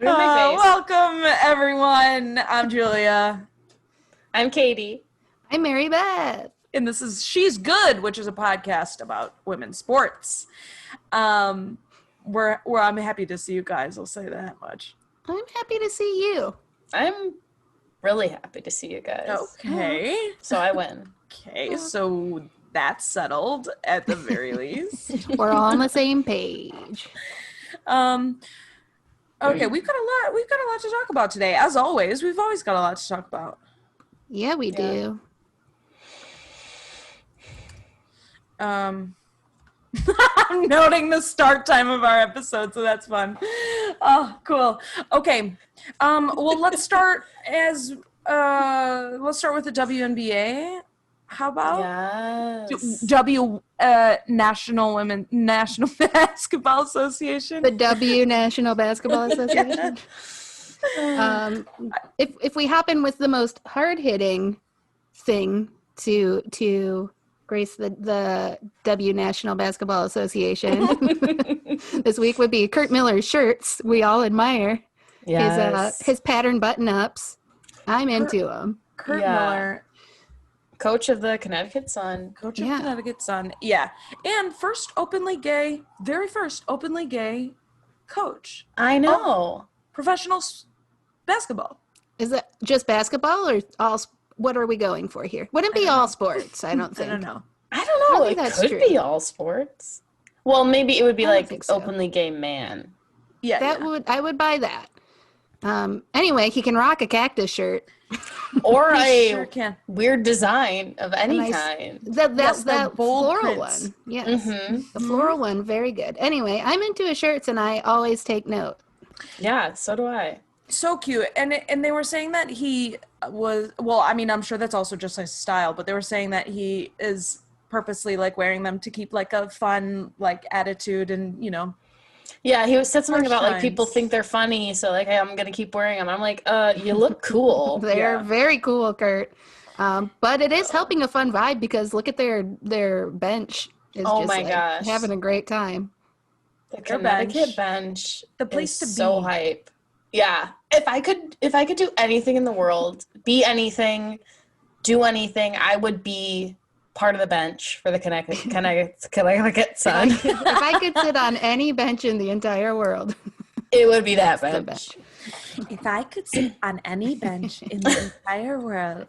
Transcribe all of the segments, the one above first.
Welcome, everyone. I'm Julia. I'm Katie. I'm Mary Beth. And this is She's Good, which is a podcast about women's sports. I'm happy to see you guys. I'll say that much. I'm happy to see you. I'm really happy to see you guys. Okay. So I win. Okay, so that's settled at the very least. We're all on the same page. Okay, we've got a lot to talk about today. As always, we've always got a lot to talk about. Yeah, we do. I'm noting the start time of our episode, so that's fun. Oh, cool. Okay. Well, let's start with the WNBA. How about National Basketball Association? The W National Basketball Association. If we hop in with the most hard-hitting thing to grace the W National Basketball Association this week would be Curt Miller's shirts. We all admire his pattern button-ups. I'm into them. Curt Miller. Coach of the Connecticut Sun. Connecticut Sun. Yeah. And very first openly gay coach. I know. Professional basketball. Is it just basketball or all? What are we going for here? Wouldn't be all sports, I don't think. I don't know. It could be all sports. Well, maybe it would be like so. openly gay man. Yeah. I would buy that. Anyway, he can rock a cactus shirt. Or sure weird design of any kind. That floral prints. one. Yes. Mm-hmm. The floral one, very good. Anyway, I'm into his shirts and I always take note. Yeah, so do I. So cute. And they were saying that he was, well, I mean, I'm sure that's also just his style, but they were saying that he is purposely like wearing them to keep like a fun like attitude and, Yeah, he said something about like people think they're funny, so like, hey, I'm gonna keep wearing them. I'm like, you look cool. They're very cool, Curt. But it is helping a fun vibe because look at their bench is gosh, having a great time. The Connecticut bench, the place to be. So hype. Yeah, if I could do anything in the world, be anything, do anything, I would be part of the bench for the Connecticut Sun. If I could sit on any bench in the entire world, it would be that bench. If I could sit on any bench in the entire world,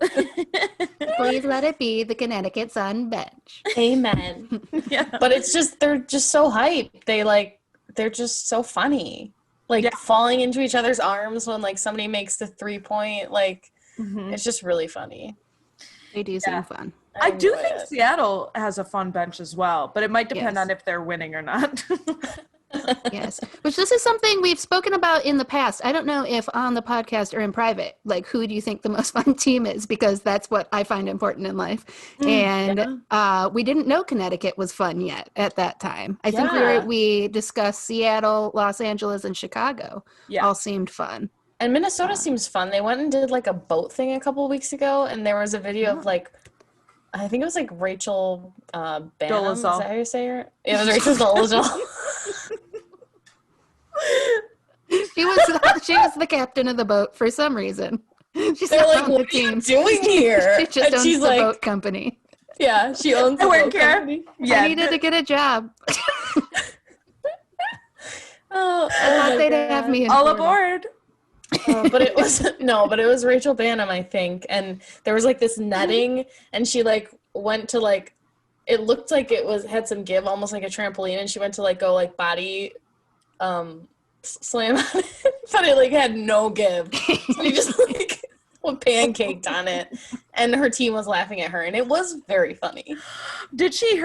please let it be the Connecticut Sun bench. Amen. Yeah. But they're just so hype. They're just so funny. Falling into each other's arms when like somebody makes the 3-point, it's just really funny. They do seem fun. I do think Seattle has a fun bench as well, but it might depend on if they're winning or not. Yes, which this is something we've spoken about in the past. I don't know if on the podcast or in private, like who do you think the most fun team is? Because that's what I find important in life. And we didn't know Connecticut was fun yet at that time. I think we discussed Seattle, Los Angeles, and Chicago. Yeah. All seemed fun. And Minnesota seems fun. They went and did like a boat thing a couple of weeks ago, and there was a video of like, I think it was like Rachel Banham. Dolezal. Is that how you say her? It was Rachel Dolezal. She was the captain of the boat for some reason. She's not like, on what the team. Are you doing here? She just owns the boat company. Yeah, she owns the boat company. Yeah, I needed to get a job. I thought they'd have me in all aboard. But it was Rachel Banham, I think, and there was like this netting, and she like went to like, it looked like had some give, almost like a trampoline, and she went to like go like body slam on it, but it like had no give. So he just like pancaked on it, and her team was laughing at her, and it was very funny. Did she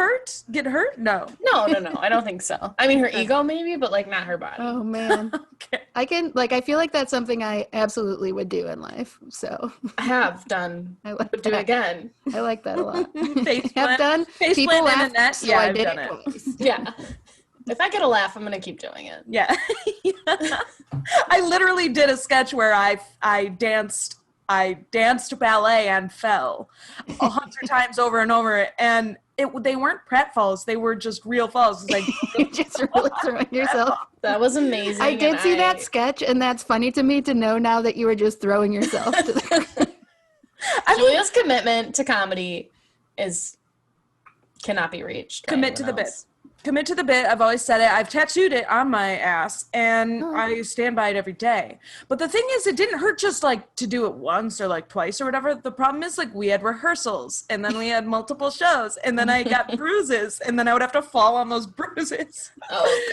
get hurt? No, I don't think so. I mean, her ego maybe, but like not her body. Oh man. Okay. I feel like that's something I absolutely would do in life. So I have done. I would do it again. I like that a lot. Have done. People laugh. So I've done it twice. Yeah. If I get a laugh, I'm going to keep doing it. Yeah. I literally did a sketch where I danced ballet and fell 100 times over and over. And they weren't pratfalls. They were just real falls. It's like You're just really throwing yourself. That was amazing. I did and see that sketch, and that's funny to me to know now that you were just throwing yourself to the Julia's commitment to comedy cannot be reached. Commit to the bit. Commit to the bit. I've always said it. I've tattooed it on my ass, and I stand by it every day. But the thing is, it didn't hurt just like to do it once or like twice or whatever. The problem is like we had rehearsals, and then we had multiple shows, and then I got bruises, and then I would have to fall on those bruises. Oh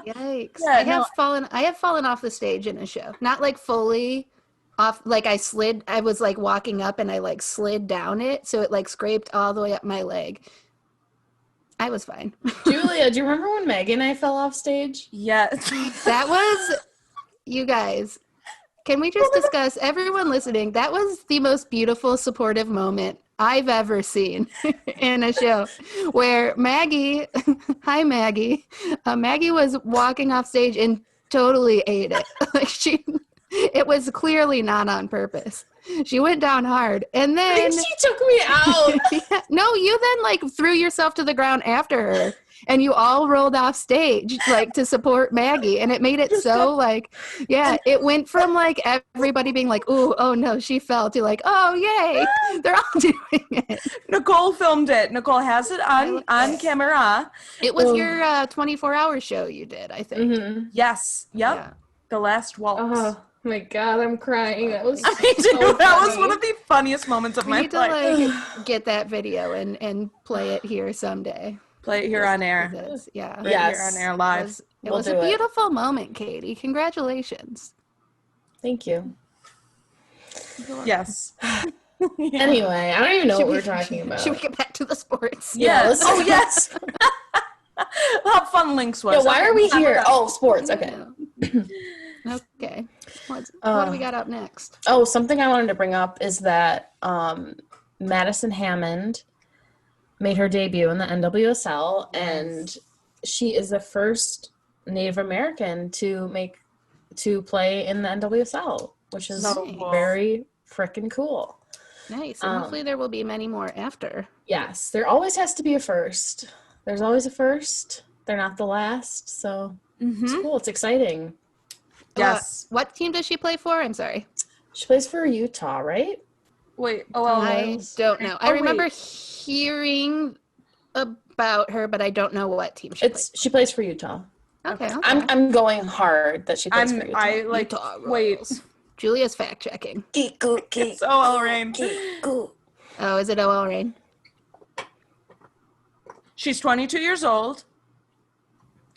god! Yikes! Yeah, I have fallen off the stage in a show, not like fully off. Like I slid. I was like walking up, and I like slid down it, so it like scraped all the way up my leg. I was fine. Julia, do you remember when Maggie and I fell off stage? Yes. That was, you guys, can we just discuss, everyone listening, that was the most beautiful, supportive moment I've ever seen in a show where Maggie, hi Maggie, Maggie was walking off stage and totally ate it. Like it was clearly not on purpose. She went down hard, and then I think she took me out. yeah, no, you then like threw yourself to the ground after her, and you all rolled off stage like to support Maggie, and it made it so like, yeah, it went from like everybody being like, "Ooh, oh no, she fell," to like, "Oh yay, they're all doing it." Nicole filmed it. Nicole has it on camera. It was your 24-hour show you did, I think. Mm-hmm. Yes. Yep. Yeah. The last waltz. Oh my god, I'm crying. That was Me too. so That was funny. one of the funniest moments of We my need to life. like get that video and play it here someday. Play it here on air. Because, yeah. Right Yes. here on air It live. was, We'll do a it. beautiful moment, Katie. Congratulations. Thank you. Yes. Yeah. Anyway, I don't even know Should what we- we're talking about. Should we get back to the sports? Yeah, Yes. let's- Oh, yes. How fun Lynx was. Yeah, why are we here? Oh, sports. Yeah. Okay. Okay. What do we got up next? Oh, something I wanted to bring up is that Madison Hammond made her debut in the NWSL, and she is the first Native American to play in the NWSL, which is So cool. very freaking cool. Nice. And hopefully there will be many more after. Yes, there always has to be a first. There's always a first. They're not the last, so it's cool. It's exciting. Yes. What team does she play for? I'm sorry. She plays for Utah, right? Wait. I don't know. I Oh, remember wait. hearing about her, but I don't know what team she plays. She plays for Utah. Okay. I'm going hard that she plays for Utah. I like. Utah Wait. Royals. Julia's fact checking. It's OL Rain. Oh, is it OL Rain? She's 22 years old.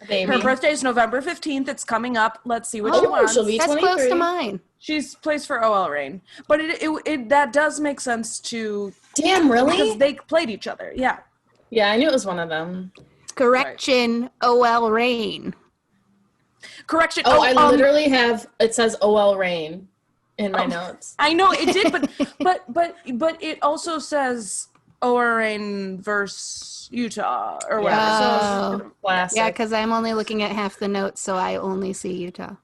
Baby. Her birthday is November 15th. It's coming up. Let's see what she Oh, wants. she'll be That's close 23. to mine. She's plays for OL Rain, but it that does make sense to Damn, because really? they played each other. Yeah. Yeah, I knew it was one of them. Correction, OL Rain. Correction. Oh, I literally have, it says OL Rain in my notes. I know it did, but it also says OL Rain versus Utah or whatever. Oh. So Classic. Yeah, because I'm only looking at half the notes, so I only see Utah.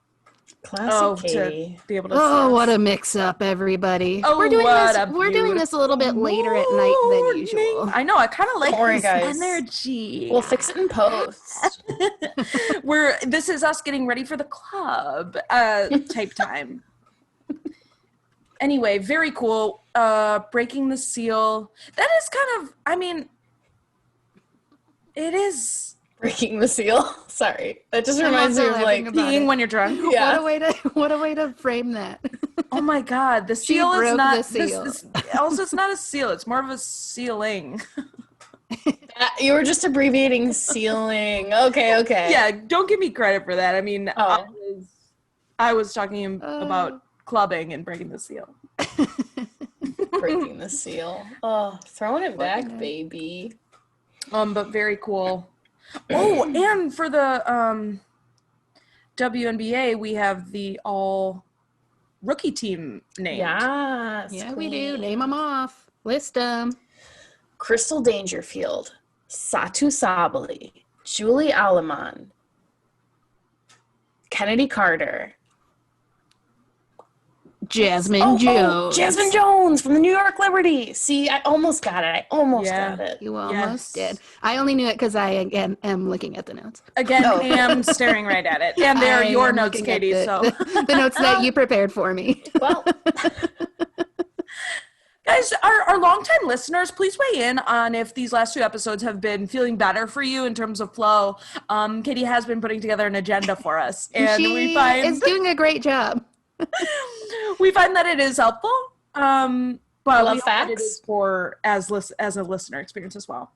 Classic Katie. to be able to. Oh, see. what a mix-up, everybody! Oh, we're doing what this. a We're doing this a little bit later at night than usual. I know. I kind of like Don't worry, this guys. energy. We'll fix it in post. This is us getting ready for the club type time. Anyway, very cool. Breaking the seal. That is kind of. I mean, it is Breaking the seal. Sorry. That just I'm reminds me also of like, laughing about peeing it. when you're drunk. yeah. What a way to frame that. Oh my God, the seal is broke not. the seal. Also, it's not a seal. It's more of a sealing. You were just abbreviating sealing. Okay. Yeah, don't give me credit for that. I mean, Oh. I was talking about clubbing and breaking the seal. Breaking the seal. Oh, throwing it back, baby. But very cool. Oh, and for the WNBA, we have the all rookie team named. Yes. Yeah, we do. Name them off. List them. Crystal Dangerfield, Satu Sabali, Julie Aleman, Kennedy Carter, Jasmine Jones. Jasmine Jones from the New York Liberty. See, I almost got it. Got it. You almost did. I only knew it because I, again, am looking at the notes. Again, am staring right at it. And they're your notes, Katie, the notes that you prepared for me. Well... Guys, our longtime listeners, please weigh in on if these last 2 episodes have been feeling better for you in terms of flow. Katie has been putting together an agenda for us, and she is doing a great job. We find that it is helpful, but we hope facts. it is for as a listener experience as well.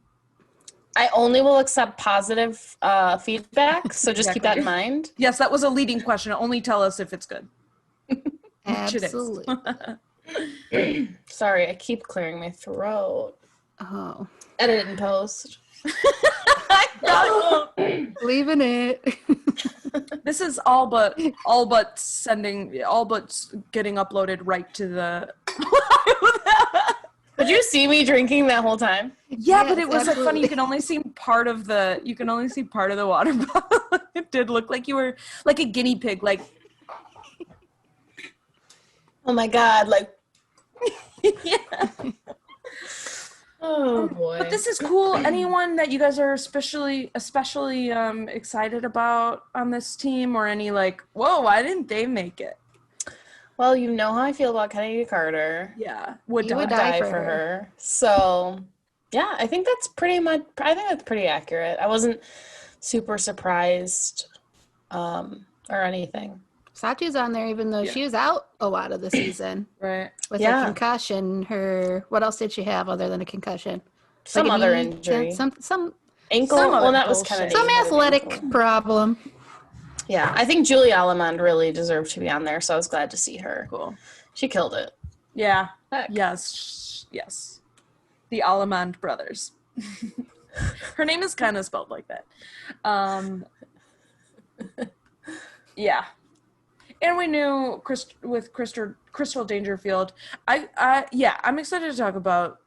I only will accept positive feedback, so just keep that in mind. Yes, that was a leading question. Only tell us if it's good. Absolutely. Sorry, I keep clearing my throat. Oh. Edit and post. Leaving it. This is all but getting uploaded right to the. Did you see me drinking that whole time? Yeah, Yes, but it was like funny. absolutely. You can only see part of the water bottle. It did look like you were like a guinea pig, like. Oh my god, like. Yeah. Oh boy. But this is cool. Anyone that you guys are especially excited about on this team, or any like, whoa, why didn't they make it? Well, you know how I feel about Kennedy Carter. Yeah, You would Die for her. So, yeah, I think that's pretty accurate. I wasn't super surprised or anything. Sachi's on there even though she was out a lot of the season. Right. With a concussion. What else did she have other than a concussion? Some like other injury. Some ankle. Well, that was kind of some athletic problem. Yeah, I think Julie Allemand really deserved to be on there, so I was glad to see her. Cool. She killed it. Yeah. Heck. Yes. The Allemand brothers. Her name is kind of spelled like that. Yeah. And we knew Crystal Dangerfield. I'm excited to talk about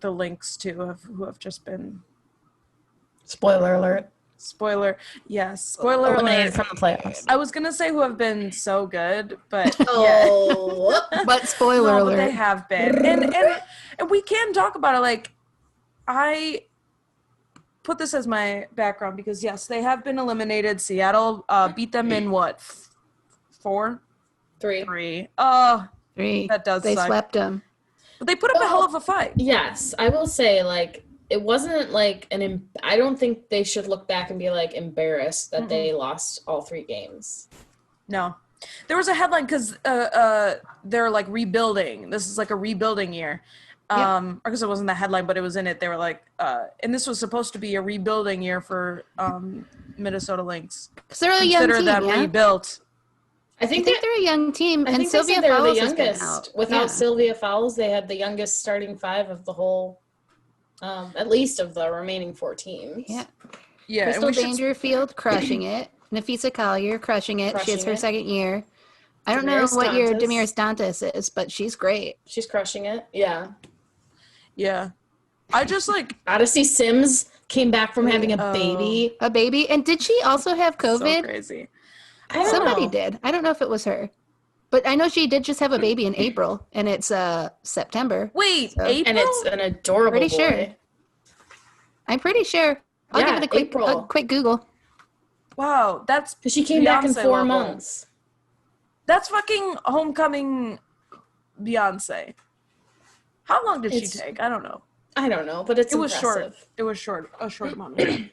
the Lynx too, who have just been. Spoiler alert. Spoiler Eliminated alert. from the playoffs. I was gonna say who have been so good, but But spoiler no, alert. but they have been, and we can talk about it. Like, I put this as my background because yes, they have been eliminated. Seattle beat them in what? 4? 3. Oh, 3. that does They suck. swept them. But they put up a hell of a fight. Yes, I will say, like, it wasn't like I don't think they should look back and be like embarrassed that they lost all 3 games. No. There was a headline because they're like rebuilding. This is like a rebuilding year. I guess it wasn't the headline, but it was in it. They were like, and this was supposed to be a rebuilding year for Minnesota Lynx. Because they're a young team, Consider them rebuilt. I think they're a young team, I and think Sylvia they're the Fowles has been youngest. out. Without Sylvia Fowles, they had the youngest starting 5 of the whole, at least of the remaining 4 teams. Yeah. Crystal Dangerfield crushing it. Nafisa Collier crushing it. She has her second year. I don't know what year Damaris Dantas is, but she's great. She's crushing it. Yeah. Yeah. I just like Odyssey Sims came back from having a baby. A baby. And did she also have COVID? so crazy. Somebody did. I don't know if it was her. But I know she did just have a baby in April, and it's September. Wait, So- April? And it's an adorable Pretty boy. sure. I'm pretty sure. I'll give it a April. quick Google. Wow, that's Because she came back in Beyonce 4 level. months. That's fucking homecoming Beyonce. How long did she take? I don't know. I don't know, but it's It was impressive. short. It was short. A short amount of time.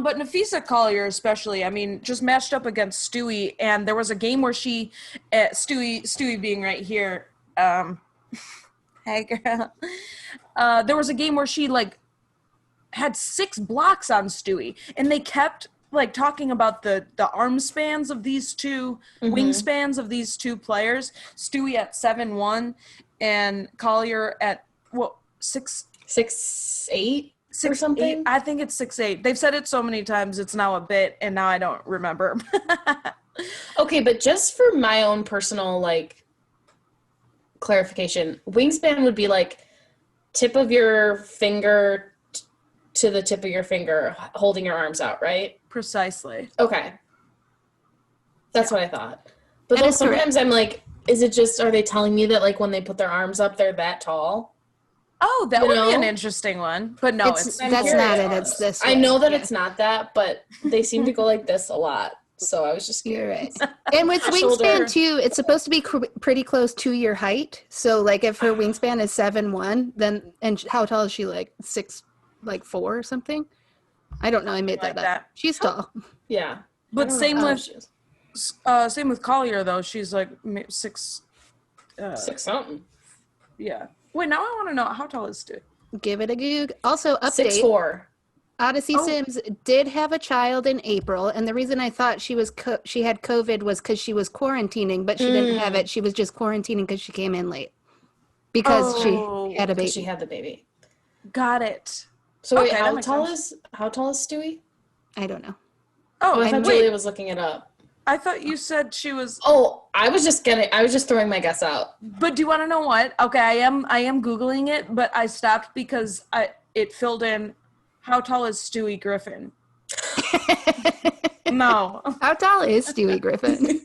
But Nafisa Collier especially, I mean, just matched up against Stewie, and there was a game where she, Stewie being right here, hey girl, there was a game where she like had 6 blocks on Stewie, and they kept like talking about the arm spans of these two, wingspans of these two players. Stewie at 7'1", and Collier at 6'8" or something. 6'8". I think it's 6'8". They've said it so many times, it's now a bit, and now I don't remember. Okay, but just for my own personal like clarification, wingspan would be like tip of your finger to the tip of your finger, holding your arms out, right? Precisely. Okay. That's what I thought. But That then is correct. sometimes I'm like, is it just, are they telling me that like when they put their arms up, they're that tall? Oh, that You would be an know? interesting one. But no, it's That's not it. It's this I way. know that Yeah. it's not that, but they seem to go like this a lot. So I was just You're curious. right. And with Shoulder. wingspan too, it's supposed to be pretty close to your height. So like if her wingspan is 7'1", then and how tall is she? Like 6'4" or something? I don't know. I made like that up. that. She's tall. Yeah. But same with with same with Collier though. She's like 6. 6 something. Yeah. Wait, now I want to know how tall is Stu? Give it a goog. Also, update. 6'4". Odyssey Sims did have a child in April, and the reason I thought she was she had COVID was because she was quarantining, but she didn't have it. She was just quarantining because she came in late because she had a baby. She had the baby. Got it. So wait, Okay, how tall is Stewie? I don't know. Oh, I thought wait. Julia was looking it up. I thought you said she was. Oh, I was just throwing my guess out. But do you want to know what? Okay, I am Googling it, but I stopped because it filled in how tall is Stewie Griffin? No. How tall is Stewie Griffin?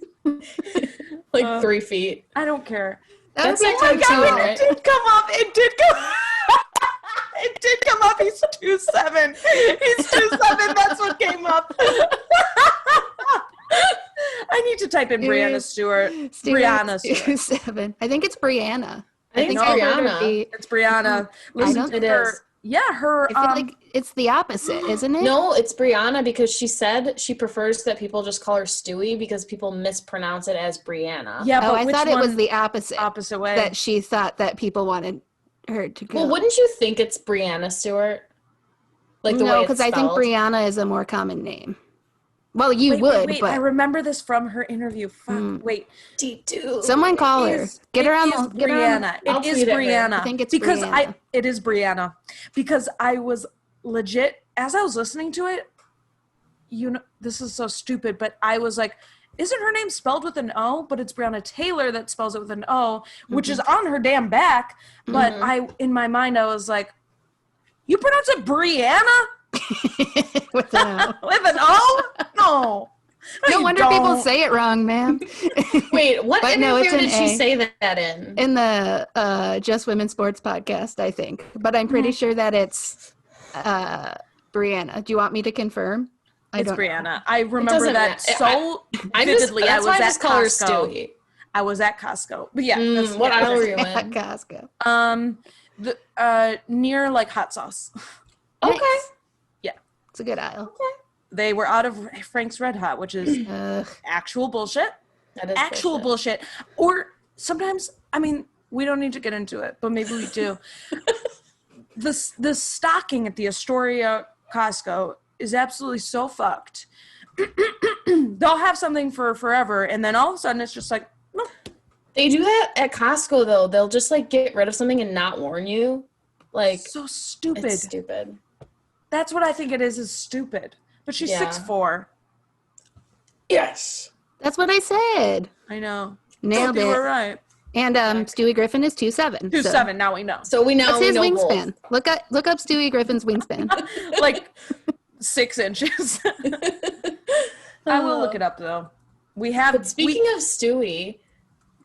Like 3 feet. I don't care. That's like Oh my God, right? it did come up. It did come It did come up. He's 2'7". He's 2'7". That's what came up. I need to type in Brianna Stewart. Brianna Stewart. 7. I think it's Brianna. I think it's I heard her Brianna. be- It's Brianna. Listen to It her. is. Yeah, her. I feel like it's the opposite, isn't it? No, it's Brianna because she said she prefers that people just call her Stewie because people mispronounce it as Brianna. Yeah, Oh, but I which thought it was one- the opposite. opposite way. That she thought that people wanted her to go. Well, wouldn't you think it's Brianna Stewart? Like the way No, it's because I think spelled? Brianna is a more common name. Well, you Wait, would, wait, but I remember this from her interview. Fuck, wait. D2. someone call her. Get her on. Get her on. Brianna. I'll It is tweet at her. Brianna. I think it's because Brianna. it is Brianna. Because I was legit as I was listening to it. You know, this is so stupid, but I was like, isn't her name spelled with an O? But it's Brianna Taylor that spells it with an O, which is on her damn back. But in my mind, I was like, you pronounce it Brianna With an O. with an O? No. No you wonder don't. people say it wrong, ma'am. Wait, what But no, interview it's an did she A. say that in? In the Just Women Sports podcast, I think. But I'm pretty sure that it's Brianna. Do you want me to confirm? It's don't know. Brianna. I remember doesn't that matter. so vividly. That's why I just call her Costco. Stewie. I was at Costco. But yeah. that's- What yeah, aisle were that's- you in? Costco. near like hot sauce. Okay. Nice. Yeah. It's a good aisle. They were out of Frank's Red Hot, which is actual bullshit. That is Actual bullshit. Or sometimes, I mean, we don't need to get into it, but maybe we do. The stocking at the Astoria Costco is absolutely so fucked. They'll have something for forever, and then all of a sudden it's just like, no. They do that at Costco though. They'll just like get rid of something and not warn you. Like So stupid. it's stupid. That's what I think it is stupid. But she's Yeah. 6'4". Yes. That's what I said. I know. Nailed You were it. right. And Stewie Griffin is 2'7". 2'7", now we know. So we know What's his we know wingspan? Look up Stewie Griffin's wingspan. Like 6 inches. I will look it up though. We have. But speaking of Stewie,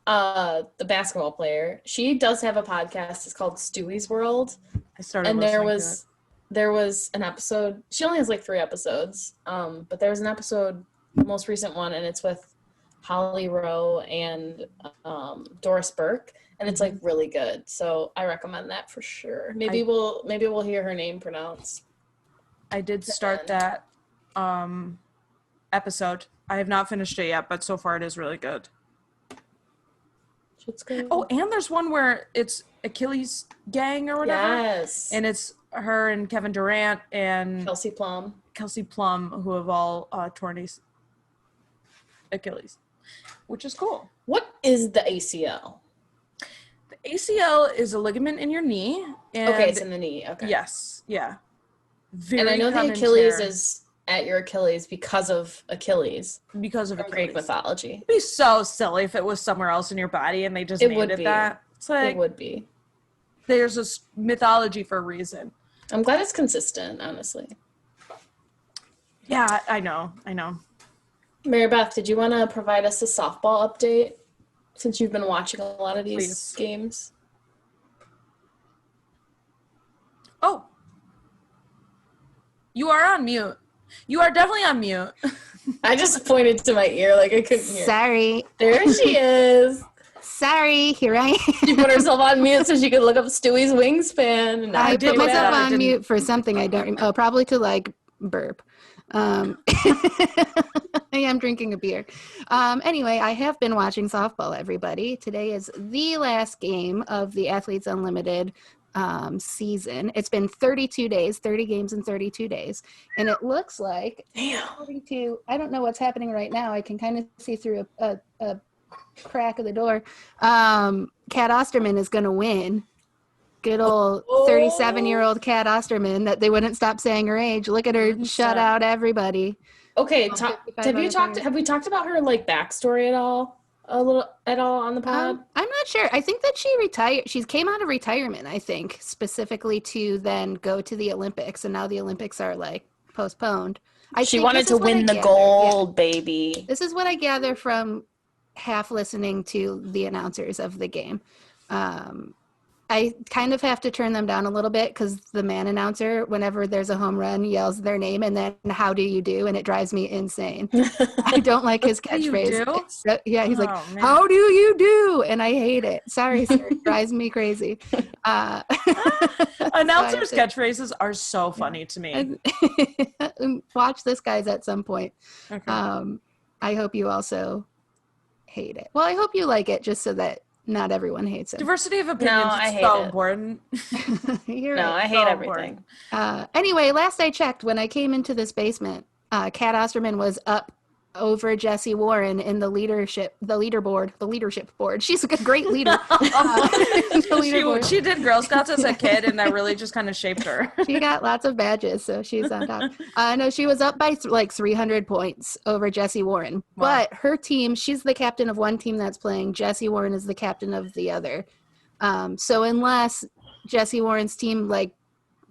the basketball player, she does have a podcast. It's called Stewie's World. I started. And listening there was an episode. She only has like 3 episodes. But there was an episode, the most recent one, and it's with Holly Rowe and Doris Burke, and it's like really good. So I recommend that for sure. Maybe we'll hear her name pronounced. I did start that episode. I have not finished it yet, but so far it is really good. It's good. Oh, and there's one where it's Achilles gang or whatever. Yes. And it's her and Kevin Durant and Kelsey Plum. Kelsey Plum who have all torn Achilles, which is cool. What is the ACL? The ACL is a ligament in your knee. And Okay, it's in the knee. Okay. Yes. Yeah. And I know the common Achilles tear is at your Achilles because of Achilles. because of From Greek Achilles. mythology. It'd be so silly if it was somewhere else in your body and they just It named would it be. that. It's like It would be. there's this mythology for a reason. I'm glad it's consistent, honestly. Yeah, I know. Mary Beth, did you want to provide us a softball update since you've been watching a lot of these games? Oh. You are on mute. You are definitely on mute. I just pointed to my ear like I couldn't hear. Sorry. There she is. Sorry, here I am. She put herself on mute so she could look up Stewie's wingspan. And I put myself on didn't. mute for something I don't remember. Oh, probably to like burp. I am drinking a beer. Anyway, I have been watching softball, everybody. Today is the last game of the Athletes Unlimited season. It's been 32 days, 30 games in 32 days. And it looks like, according to, I don't know what's happening right now. I can kind of see through a crack of the door. Kat Osterman is going to win. Good old 37-year-old Kat Osterman that they wouldn't stop saying her age. Look at her shut out everybody. Okay, have we talked about her like backstory at all on the pod? I'm not sure. I think that she retired. She came out of retirement, I think, specifically to then go to the Olympics, and now the Olympics are like postponed. She wanted to win the gold, baby. This is what I gather from half listening to the announcers of the game. I kind of have to turn them down a little bit because the man announcer, whenever there's a home run, yells their name and then "How do you do?" and it drives me insane. I don't like his catchphrase. He's like, man. "How do you do?" and I hate it. Sorry, sir. It drives me crazy. Announcers' catchphrases are so funny to me. Watch this, guys, at some point. Okay. I hope you also hate it. Well, I hope you like it just so that not everyone hates it. Diversity of opinions is so important. I hate everything. Anyway, last I checked, when I came into this basement, Kat Osterman was up over Jessie Warren in the leadership board. She's a great leader. She did Girl Scouts as a kid, and that really just kind of shaped her. She got lots of badges, so she's on top. No, she was up by like 300 points over Jessie Warren. Wow. But her team, she's the captain of one team that's playing. Jessie Warren is the captain of the other. So unless Jessie Warren's team like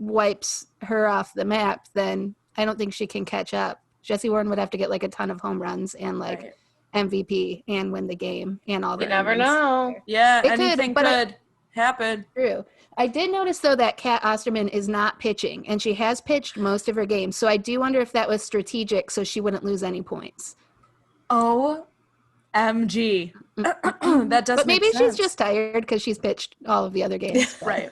wipes her off the map, then I don't think she can catch up. Jessie Warren would have to get like a ton of home runs and like MVP and win the game and all the. You never know. Yeah, anything could happen. True. I did notice though that Kat Osterman is not pitching, and she has pitched most of her games. So I do wonder if that was strategic, so she wouldn't lose any points. OMG. That does. But maybe make sense. she's just tired because she's pitched all of the other games. Right.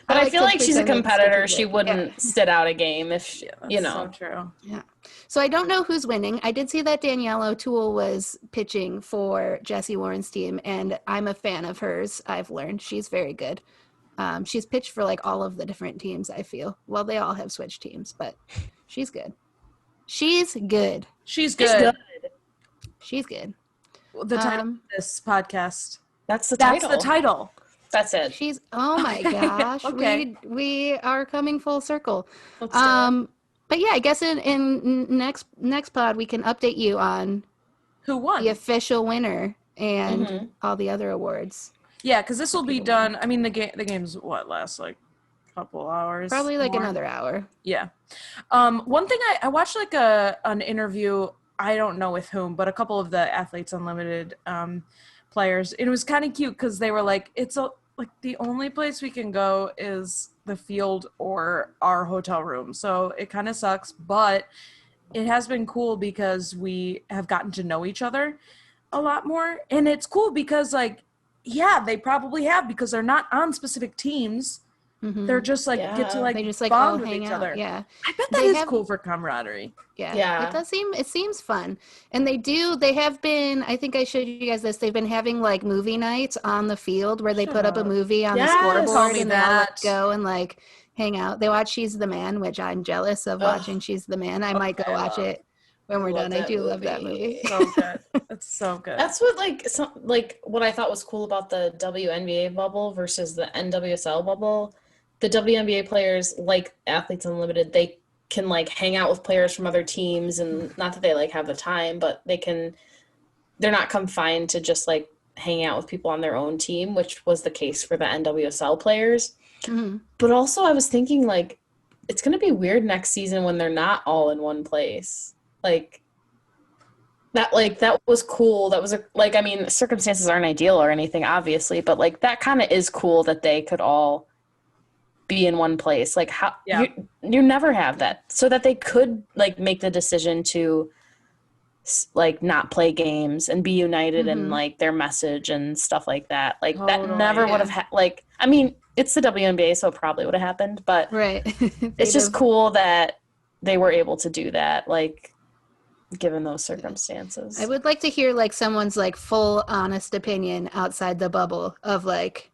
But I feel like she's a competitor. She wouldn't sit out a game if so true. Yeah. So I don't know who's winning. I did see that Danielle O'Toole was pitching for Jessie Warren's team, and I'm a fan of hers. I've learned she's very good. She's pitched for like all of the different teams, I feel. Well, they all have switched teams, but she's good. She's good. She's good. She's good. The title of this podcast. That's the title. That's it. She's, oh my gosh. Okay. We are coming full circle. But yeah, I guess in next pod we can update you on who won, the official winner, and all the other awards. Yeah, because this will be done. I mean, the game's lasts like a couple hours, probably like another hour. Yeah. One thing I watched like an interview. I don't know with whom, but a couple of the Athletes Unlimited players. And it was kind of cute because they were like, like the only place we can go is the field or our hotel room. So it kind of sucks, but it has been cool because we have gotten to know each other a lot more. And it's cool because like, yeah, they probably have because they're not on specific teams. Mm-hmm. They're just like get to like, they just like bond with each other. Yeah, I bet that is cool for camaraderie. Yeah, it seems fun. And they have been, I think I showed you guys this, they've been having like movie nights on the field where they put up a movie on the scoreboard and they all go and like hang out. They watch She's the Man, which I'm jealous of watching She's the Man. I might go watch it when we're done. I do love that movie. So good. It's so good. That's what what I thought was cool about the WNBA bubble versus the NWSL bubble. The WNBA players, like Athletes Unlimited, they can like hang out with players from other teams, and not that they like have the time, but they're not confined to just like hanging out with people on their own team, which was the case for the NWSL players. Mm-hmm. But also I was thinking like, it's going to be weird next season when they're not all in one place. Like, that was cool. That was I mean, circumstances aren't ideal or anything, obviously, but like that kind of is cool that they could all be in one place. Like how you never have that, so that they could like make the decision to like not play games and be united in like their message and stuff like that. Like that never would have like, I mean, it's the WNBA, so it probably would have happened, but right. it's just cool that they were able to do that. Like, given those circumstances. I would like to hear like someone's like full honest opinion outside the bubble of like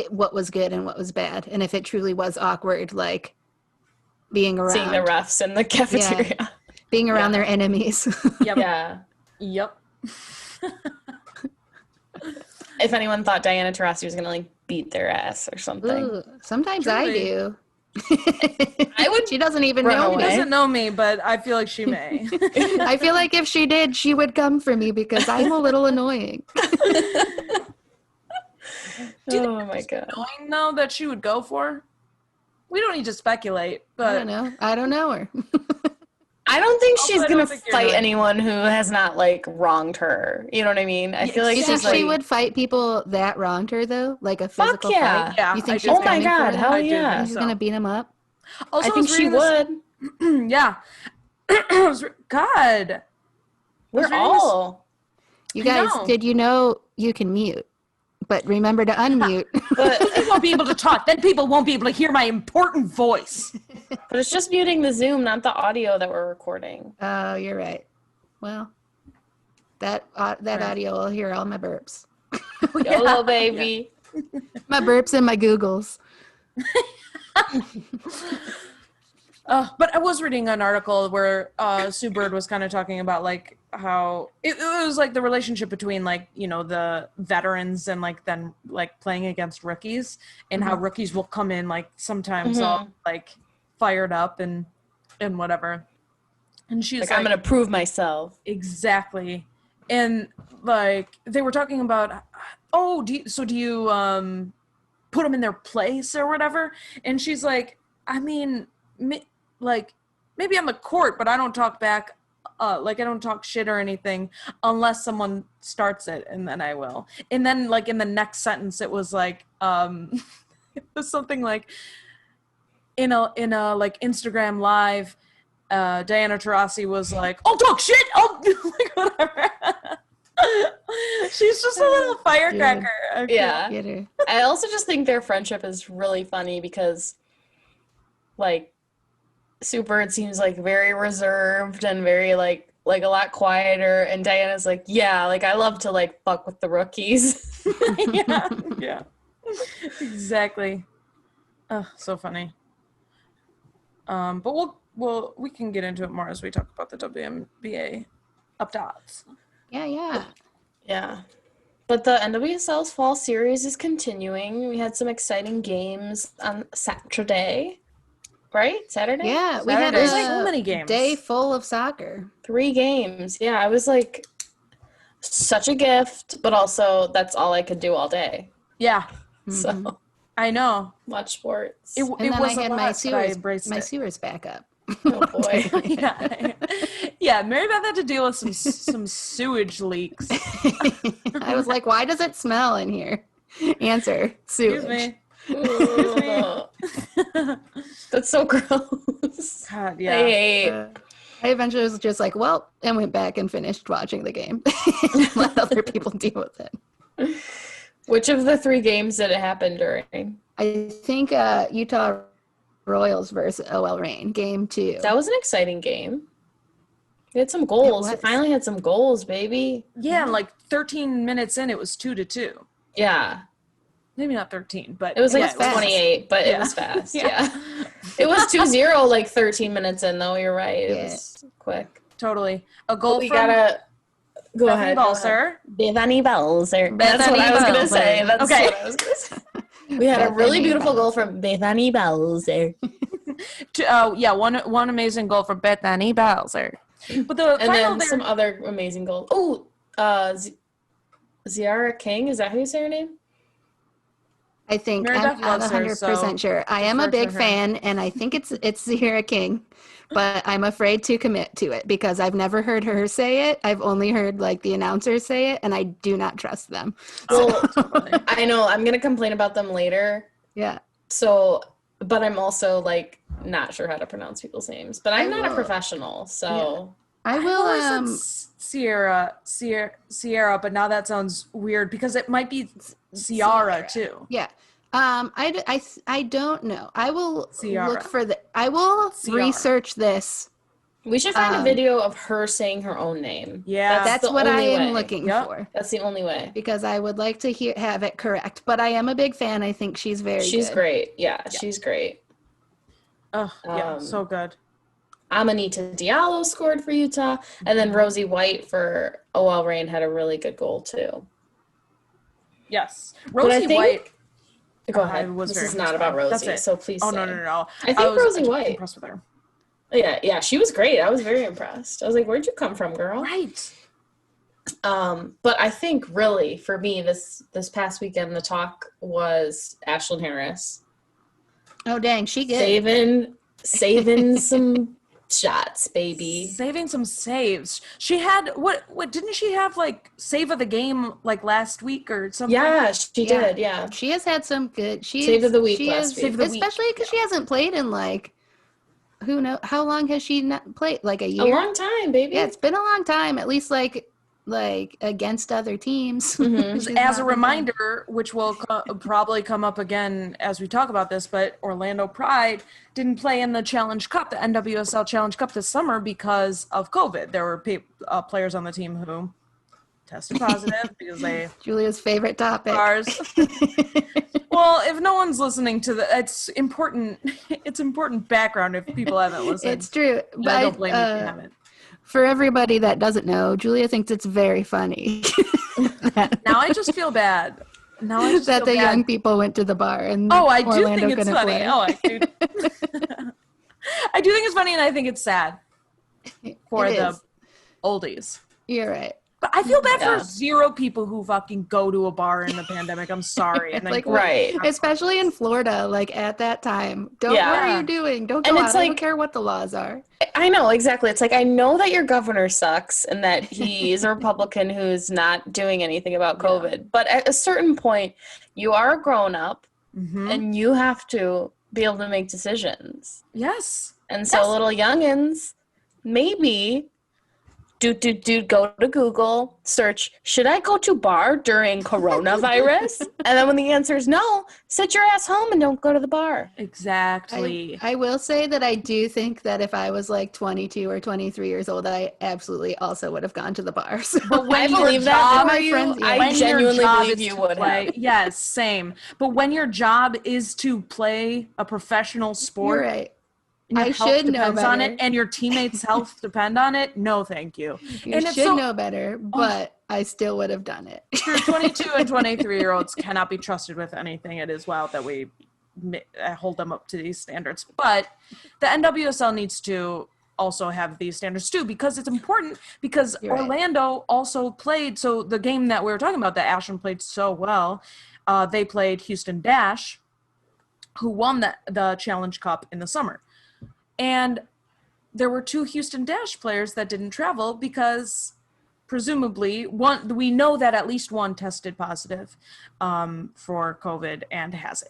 what was good and what was bad, and if it truly was awkward, like being around seeing the refs in the cafeteria, being around their enemies. Yep. Yeah. Yep. If anyone thought Diana Taurasi was gonna like beat their ass or something. Ooh, sometimes I do. I would. She doesn't even run know She me. away. doesn't know me, but I feel like she may. I feel like if she did, she would come for me because I'm a little annoying. Oh my god. Knowing though that she would go for. We don't need to speculate, but I don't know. I don't know her. I don't think she's I gonna don't think you're fight right. anyone who has not like wronged her. You know what I mean? I feel like You think she's like, she would fight people that wronged her though, like a fuck physical yeah. fight? Yeah, You I think do. she's Oh my coming god, for them? hell I do yeah. think She's so. gonna beat him up. also I think she would. Yeah. God. We're reading all. You I guys, know. did you know you can mute? But remember to unmute. But I won't be able to talk. Then people won't be able to hear my important voice. but it's just muting the Zoom, not the audio that we're recording. Oh, you're right. Well, that audio will hear all my burps. YOLO, baby. My burps and my Googles. But I was reading an article where Sue Bird was kind of talking about like how it was like the relationship between like, you know, the veterans and like then like playing against rookies, and how rookies will come in like sometimes all like fired up and whatever. And she's Like, like I'm gonna prove myself. exactly. And like they were talking about, oh, do you put them in their place or whatever? And she's like, I mean, like maybe on the court, but I don't talk back. Like I don't talk shit or anything unless someone starts it, and then I will. And then like in the next sentence, it was like it was something like in a like Instagram live. Diana Taurasi was like, "I'll talk shit. I'll like whatever." She's just a little firecracker. Yeah. Get her. I also just think their friendship is really funny because, like, Sue Bird seems like very reserved and very like a lot quieter, and Diana's like, yeah, like I love to like fuck with the rookies. yeah, exactly. Oh, so funny. But we can get into it more as we talk about the WNBA updates. Yeah. Yeah. But the NWSL's fall series is continuing. We had some exciting games on Saturday. Right? Saturday? Yeah, we had There's a so many games. day full of soccer. 3 games. Yeah, I was like, such a gift, but also that's all I could do all day. Yeah, So, I know. watch sports. It And then was I had a my lot, but I sewers, embraced my it. sewers back up. Oh boy. yeah. Mary Beth had to deal with some sewage leaks. I was like, why does it smell in here? Answer, sewage. Excuse me. Ugh. That's so gross. God, I yeah. hate. I eventually was just like, well, and went back and finished watching the game. Let other people deal with it. Which of the 3 games did it happen during? I think Utah Royals versus OL Reign, game 2. That was an exciting game. We had some goals. We was. finally had some goals, baby. Yeah, and like 13 minutes in, it was 2-2. Yeah. Maybe not 13, but It was like yeah, it was 28, but Yeah. it was fast. Yeah. Yeah. It was 2-0 like 13 minutes in, though. You're right. It Yeah. was quick. totally. A goal We from gotta go Bethany ahead. Balser. Bethany Balser. That's what Bethany I was gonna Balser. say. That's Okay. what I was gonna say. We had a really Bethany beautiful goal Balser. from Bethany Balser. One amazing goal from Bethany Balser. But the And final then there, some other amazing goals. Oh, Ziara King. Is that how you say her name? I think Meredith I'm not loves her, 100% so sure. I am a defer to big her. fan, and I think it's Sierra King, but I'm afraid to commit to it because I've never heard her say it. I've only heard like the announcers say it, and I do not trust them. Well, Totally. I know I'm gonna complain about them later. Yeah, So, but I'm also like not sure how to pronounce people's names. But I'm I not a will- professional, so I I've will. always said Sierra, but now that sounds weird because it might be Ciara too. Yeah. I don't know. I will Ciara. look for I will Ciara. research this. we should find a video of her saying her own name. Yeah. That's the what I only am way. looking Yep. for That's the only way. because I would like to have it correct. But I am a big fan. I think she's very She's good. great. Yeah, she's great. Oh, yeah, so good. Amanita Diallo scored for Utah, and then Rosie White for OL Reign had a really good goal too. Yes. But I Rosie think, White. go I ahead. was This very is not impressed about by her. That's Rosie, it. so please Oh, say. no. I think was Rosie just White. impressed with her. Yeah, she was great. I was very impressed. I was like, "Where'd you come from, girl?" Right. But I think really for me this past weekend the talk was Ashlyn Harris Oh dang, she good. saving some shots, baby. Saving some saves. She had what didn't she have like save of the game like last week or something? Yeah, she did. Yeah, She has had some good. Save of the week last week. Save of the week. Especially because she hasn't played in like who know how long has she not played? Like a a year. long time, baby. Yeah, it's been a long time. At least like against other teams. Mhm. She's As not a been playing. reminder, which will probably come up again as we talk about this, but Orlando Pride didn't play in the Challenge Cup, the NWSL Challenge Cup this summer because of COVID. There were players on the team who tested positive because they Julia's favorite topic. ours. Well, if no one's listening to it's important. It's important background if people haven't listened. It's true. And I don't blame you if you haven't. For everybody that doesn't know, Julia thinks it's very funny Now I just feel bad. Now I just that feel the bad. young people went to the bar and Oh, I do Orlando think it's couldn't funny. play. Oh, I do. I do think it's funny, and I think it's sad for It the is. oldies. You're right. But I feel bad Yeah. for zero people who fucking go to a bar in the pandemic. I'm sorry. And then Like, Right. especially in Florida, like at that time. What Yeah. are you doing? Don't And go it's out. I don't like- care what the laws are. I know, exactly. It's like, I know that your governor sucks and that he's a Republican who's not doing anything about Yeah. COVID. But at a certain point, you are a grown up Mhm. and you have to be able to make decisions. Yes. And so Yes. little youngins, maybe go to Google, search, should I go to bar during coronavirus? And then when the answer is no, sit your ass home and don't go to the bar. Exactly. I will say that I do think that if I was like 22 or 23 years old, I absolutely also would have gone to the bar. So But when I your believe that job- for my you. friends- yeah. I when your genuinely job believe is you to would play, have. yes, same. But when your job is to play a professional sport, you're right. and your I health should know depends on better. it, and your teammates' health depend on it, no, thank you. You And it's should so- know better, but I still would have done it. Your 22 and 23-year-olds cannot be trusted with anything. It is wild that we hold them up to these standards. But the NWSL needs to also have these standards too, because it's important, because You're right. Orlando also played, so the game that we were talking about that Ashland played so well, they played Houston Dash, who won the Challenge Cup in the summer. And there were 2 Houston Dash players that didn't travel because presumably we know that at least one tested positive for COVID and has it.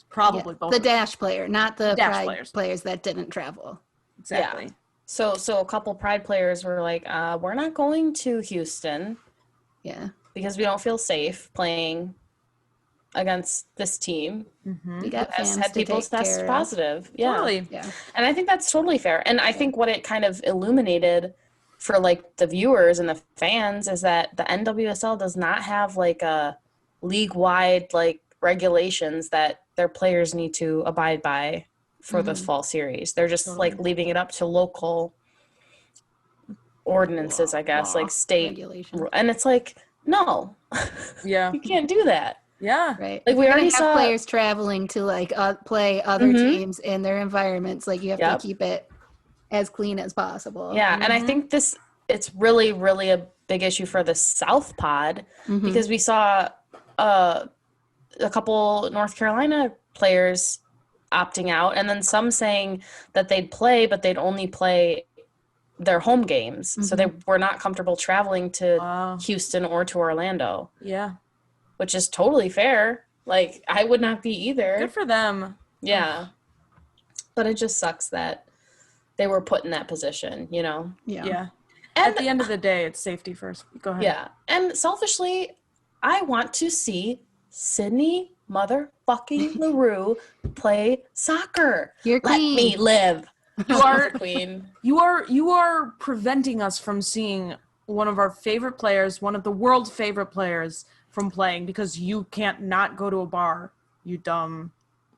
Probably Yeah, both. the of them. Dash player, not the Dash Pride players that didn't travel. Exactly. So a couple Pride players were like, we're not going to Houston Yeah. because we don't feel safe playing against this team. We got Has fans had to people take test care of. positive. Yeah. Totally. Yeah. And I think that's totally fair. And I think what it kind of illuminated for like the viewers and the fans is that the NWSL does not have like a league-wide like regulations that their players need to abide by for this fall series. They're just like leaving it up to local ordinances, I guess, Law. like state. Regulation. And it's like, no, Yeah. you can't do that. Yeah. Right. Like, If we you're already gonna have saw- players traveling to like play other Mhm. teams in their environments. Like you have Yep. to keep it as clean as possible. Yeah, and I think it's really, really a big issue for the South Pod Mhm. because we saw a couple North Carolina players opting out, and then some saying that they'd play, but they'd only play their home games. So they were not comfortable traveling to Houston or to Orlando. Yeah. Which is totally fair. Like, I would not be either. Good for them. Yeah. But it just sucks that they were put in that position, you know? Yeah. And at the end of the day, it's safety first. Go ahead. Yeah. And selfishly, I want to see Sydney motherfucking LaRue play soccer. You're Let queen. me live. You are queen. You are preventing us from seeing one of our favorite players, one of the world's favorite players, from playing because you can't not go to a bar, you dumb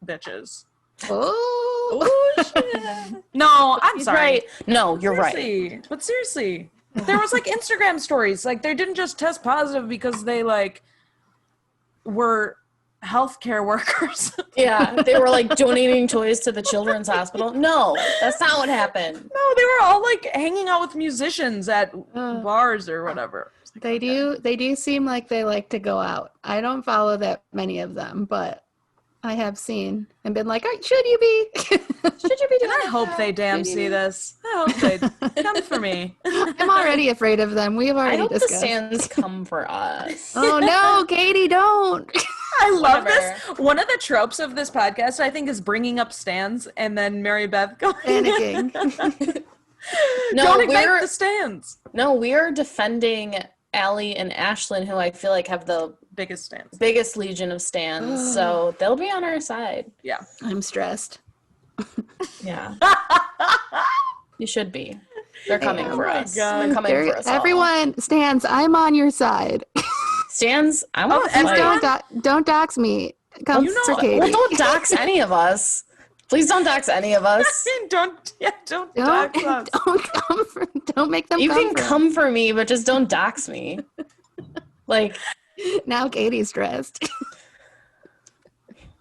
bitches. Oh, shit. No, I'm He's sorry. Right. No, you're seriously. right. But seriously, there was like Instagram stories. Like they didn't just test positive because they like were healthcare workers. Yeah, they were like donating toys to the children's hospital. No, that's not what happened. No, they were all like hanging out with musicians at bars or whatever. They do seem like they like to go out. I don't follow that many of them, but I have seen and been like, should you be? Should you be doing I hope they damn see this. I hope they come for me. I'm already afraid of them. We have already I hope discussed. the stands come for us. Oh no, Katie, don't. I love Whatever. this. One of the tropes of this podcast, I think, is bringing up stands and then Mary Beth going Panicking. No, don't ignite the stands. No, we are defending Allie and Ashlyn, who I feel like have the Biggest stands. biggest legion of stands. So they'll be on our side. Yeah. I'm stressed. Yeah. You should be. They're coming Oh for my us. God. They're coming for us all. Everyone stands. I'm on your side. Stands, I want to everyone? fight. Don't dox me. Come for Katie. Well, don't dox any of us. Please don't dox any of us. Don't dox us. Don't make them You come can for come for me, but just don't dox me. Like, now Katie's stressed.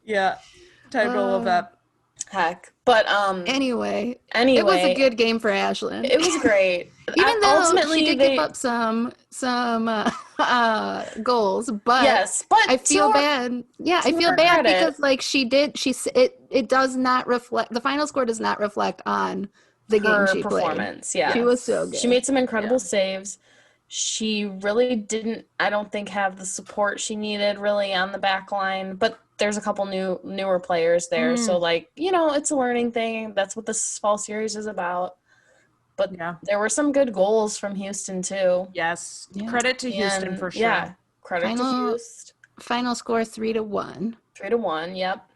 Yeah. Time to roll that. heck. But Anyway, anyway, it was a good game for Ashlyn. It was great. Even though ultimately she did give up some goals, but yes, but I feel to her- bad. Yeah, I to feel her bad credit- because like it does not reflect, the final score does not reflect on the her game she performance. played. Yeah, She was so good. She made some incredible saves. She really didn't, I don't think, have the support she needed really on the back line, but there's a couple newer players there. So like, it's a learning thing. That's what this fall series is about. But there were some good goals from Houston too. Yes. Yeah. Credit to Houston for sure. Yeah. Credit to Houston. Final score 3-1. 3-1. Yep.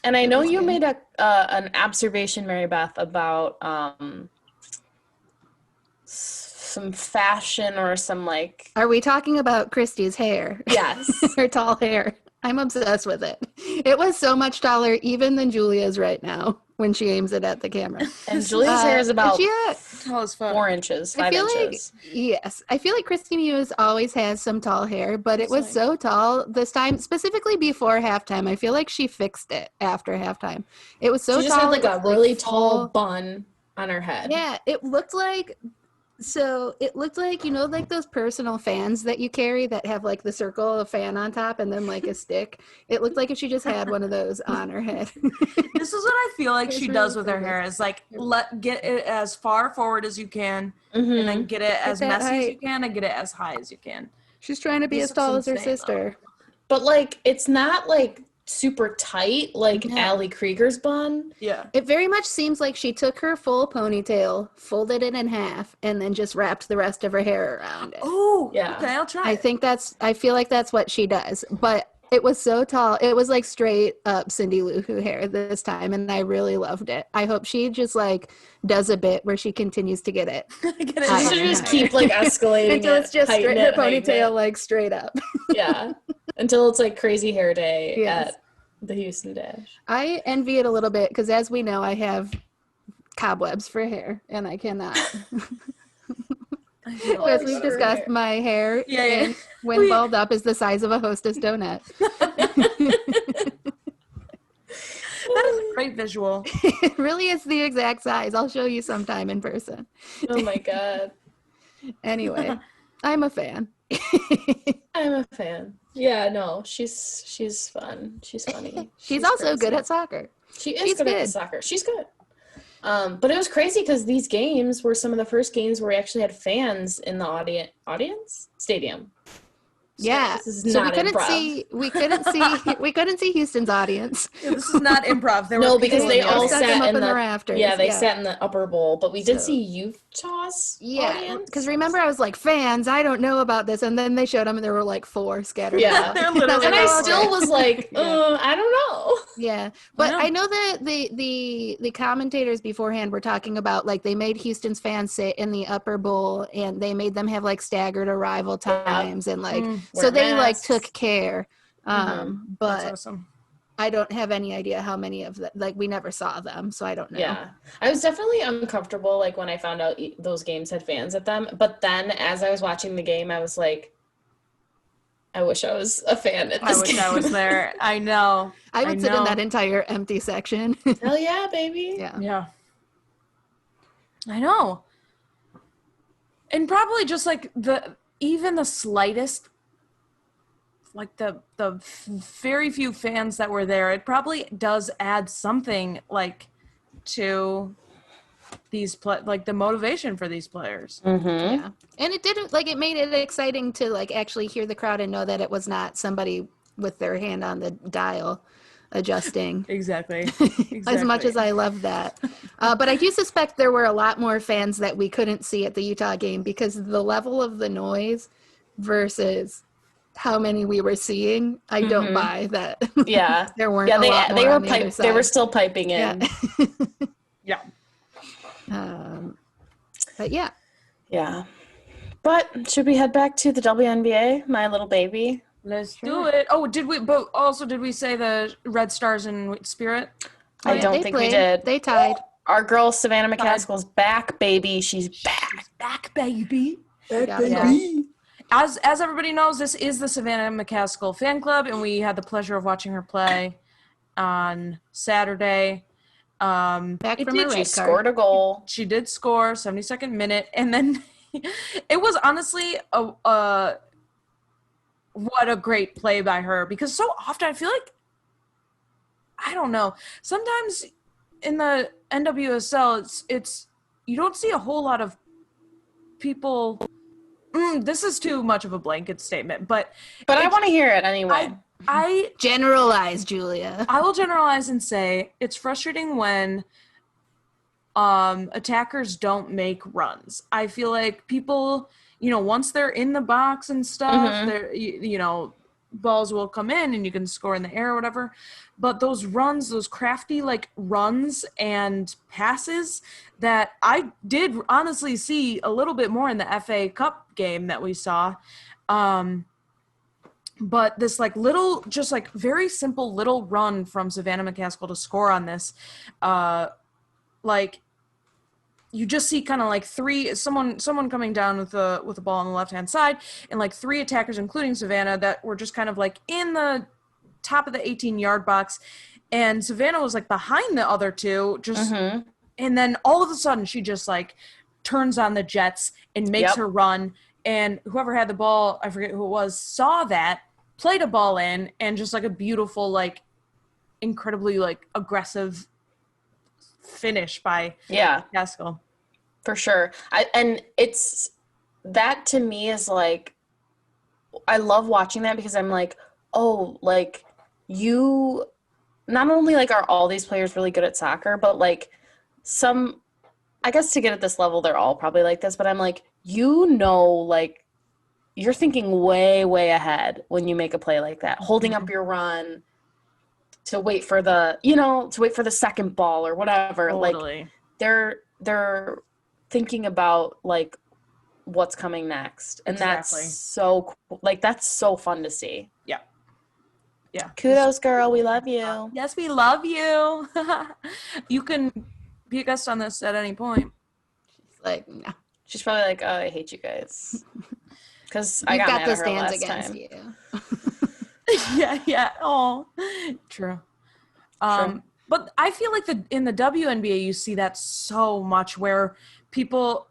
And I know you made an observation, Mary Beth, about some fashion or some like. Are we talking about Christy's hair? Yes. Her tall hair. I'm obsessed with it. It was so much taller even than Julia's right now when she aims it at the camera. And Julia's hair is about Tall as fuck. 4 inches, 5 I feel inches. Yes. I feel like Christy Muse always has some tall hair, but it was so tall this time, specifically before halftime. I flike she fixed it after halftime. It was so She tall. just had like a really tall full bun on her head. Yeah, it looked like like those personal fans that you carry that have like the circle of fan on top and then like a stick. It looked like if she just had one of those on her head. This is what I feel like she does with her pretty hair is like get it as far forward as you can and then get it as that messy as you height. can and get it as high as you can. She's trying to be This as tall looks as her insane, sister. But like, it's not like super tight like No. Allie Krieger's bun. Yeah. It very much seems like she took her full ponytail, folded it in half, and then just wrapped the rest of her hair around it. Oh, Yeah. okay, I'll try. I feel like that's what she does. But it was so tall. It was like straight up Cindy Lou Who hair this time, and I really loved it. I hope she just like does a bit where she continues to get it. Get it. I She should know. just keep like escalating Until it's just heighten straight, her it, heighten ponytail it. like straight up. Yeah. Until it's like crazy hair day Yes. at the Houston Dash. I envy it a little bit because, as we know, I have cobwebs for hair, and I cannot. As we've discussed, my hair when balled up is the size of a Hostess donut. That is a great visual. It really is the exact size. I'll show you sometime in person. Oh my god. Anyway, I'm a fan. I'm I'm a fan. Yeah, no, she's fun. She's funny. She's also crazy. good at soccer. She is good at soccer. She's good. But it was crazy because these games were some of the first games where we actually had fans in the audience stadium. So Yeah, this is so not improv. we couldn't see Houston's audience. Yeah, this is not improv. There No, were because people they in the all audience. them sat up in the rafters. Yeah, they sat in the upper bowl. But we did So- see Utah's Yeah, audience. because remember I was like, fans, I don't know about this, and then they showed them, and there were like 4 scattered. Yeah. They're literally And I like, still was like, Yeah. I don't know. Yeah, but know. I know that the commentators beforehand were talking about like they made Houston's fans sit in the upper bowl, and they made them have like staggered arrival times, and like so Wear they like masks. took care. That's But awesome. I don't have any idea how many of them, like we never saw them, so I don't know. Yeah. I was definitely uncomfortable like when I found out those games had fans at them. But then as I was watching the game, I was like, I wish I was a fan at this game. I was there. I know. I would sit in that entire empty section. Hell yeah, baby. Yeah. Yeah. I know. And probably just like even the slightest, like the very few fans that were there, it probably does add something like to these like the motivation for these players. Mm-hmm. Yeah. And it didn't like it made it exciting to like actually hear the crowd and know that it was not somebody with their hand on the dial adjusting. Exactly. As much as I love that. But I do suspect there were a lot more fans that we couldn't see at the Utah game because the level of the noise versus how many we were seeing, I don't buy that. Yeah. There weren't Yeah, a lot more they were on the other they were side. still piping in. Yeah. Yeah. But yeah. Yeah. But should we head back to the WNBA, my little baby? Let's do it. Oh, did we say the Red Stars and Spirit? I don't think we played. did. They tied. Our girl Savannah McCaskill's back, baby. She's back. She's back, baby. Back, baby. As everybody knows, this is the Savannah McCaskill fan club, and we had the pleasure of watching her play on Saturday. Back from her She red scored card. a goal. She did score, 72nd minute, and then it was honestly what a great play by her, because so often I feel like, I don't know, sometimes in the NWSL it's you don't see a whole lot of people. This is too much of a blanket statement, but I want to hear it anyway. I Generalize, Julia. I will generalize and say it's frustrating when attackers don't make runs. I feel like people, once they're in the box and stuff, they're, balls will come in and you can score in the air or whatever. But those runs, those crafty like runs and passes that I did honestly see a little bit more in the FA Cup game that we saw. But this like little, just like very simple little run from Savannah McCaskill to score on this, like you just see kind of like someone coming down with the ball on the left hand side, and like 3 attackers, including Savannah, that were just kind of like in the top of the 18-yard box, and Savannah was like behind the other 2, just and then all of a sudden she just like turns on the jets and makes her run. And whoever had the ball, I forget who it was, saw that, played a ball in, and just like a beautiful, like incredibly like aggressive finish by Gaskell. For sure. And it's that to me is like, I love watching that because I'm like, oh, like you not only like are all these players really good at soccer, but like I guess to get at this level, they're all probably like this, but I'm like, like you're thinking way, way ahead when you make a play like that, holding up your run to wait for the, second ball or whatever. Totally. Like they're thinking about like what's coming next. And that's so cool. Like, that's so fun to see. Yeah. Yeah. Kudos, girl. We love you. Yes, we love you. You can be a guest on this at any point. She's like, no. She's probably like, oh, I hate you guys. Because I You've got got mad the at her stands last against time. you. Yeah. Oh, true. But I feel like in the WNBA, you see that so much where people,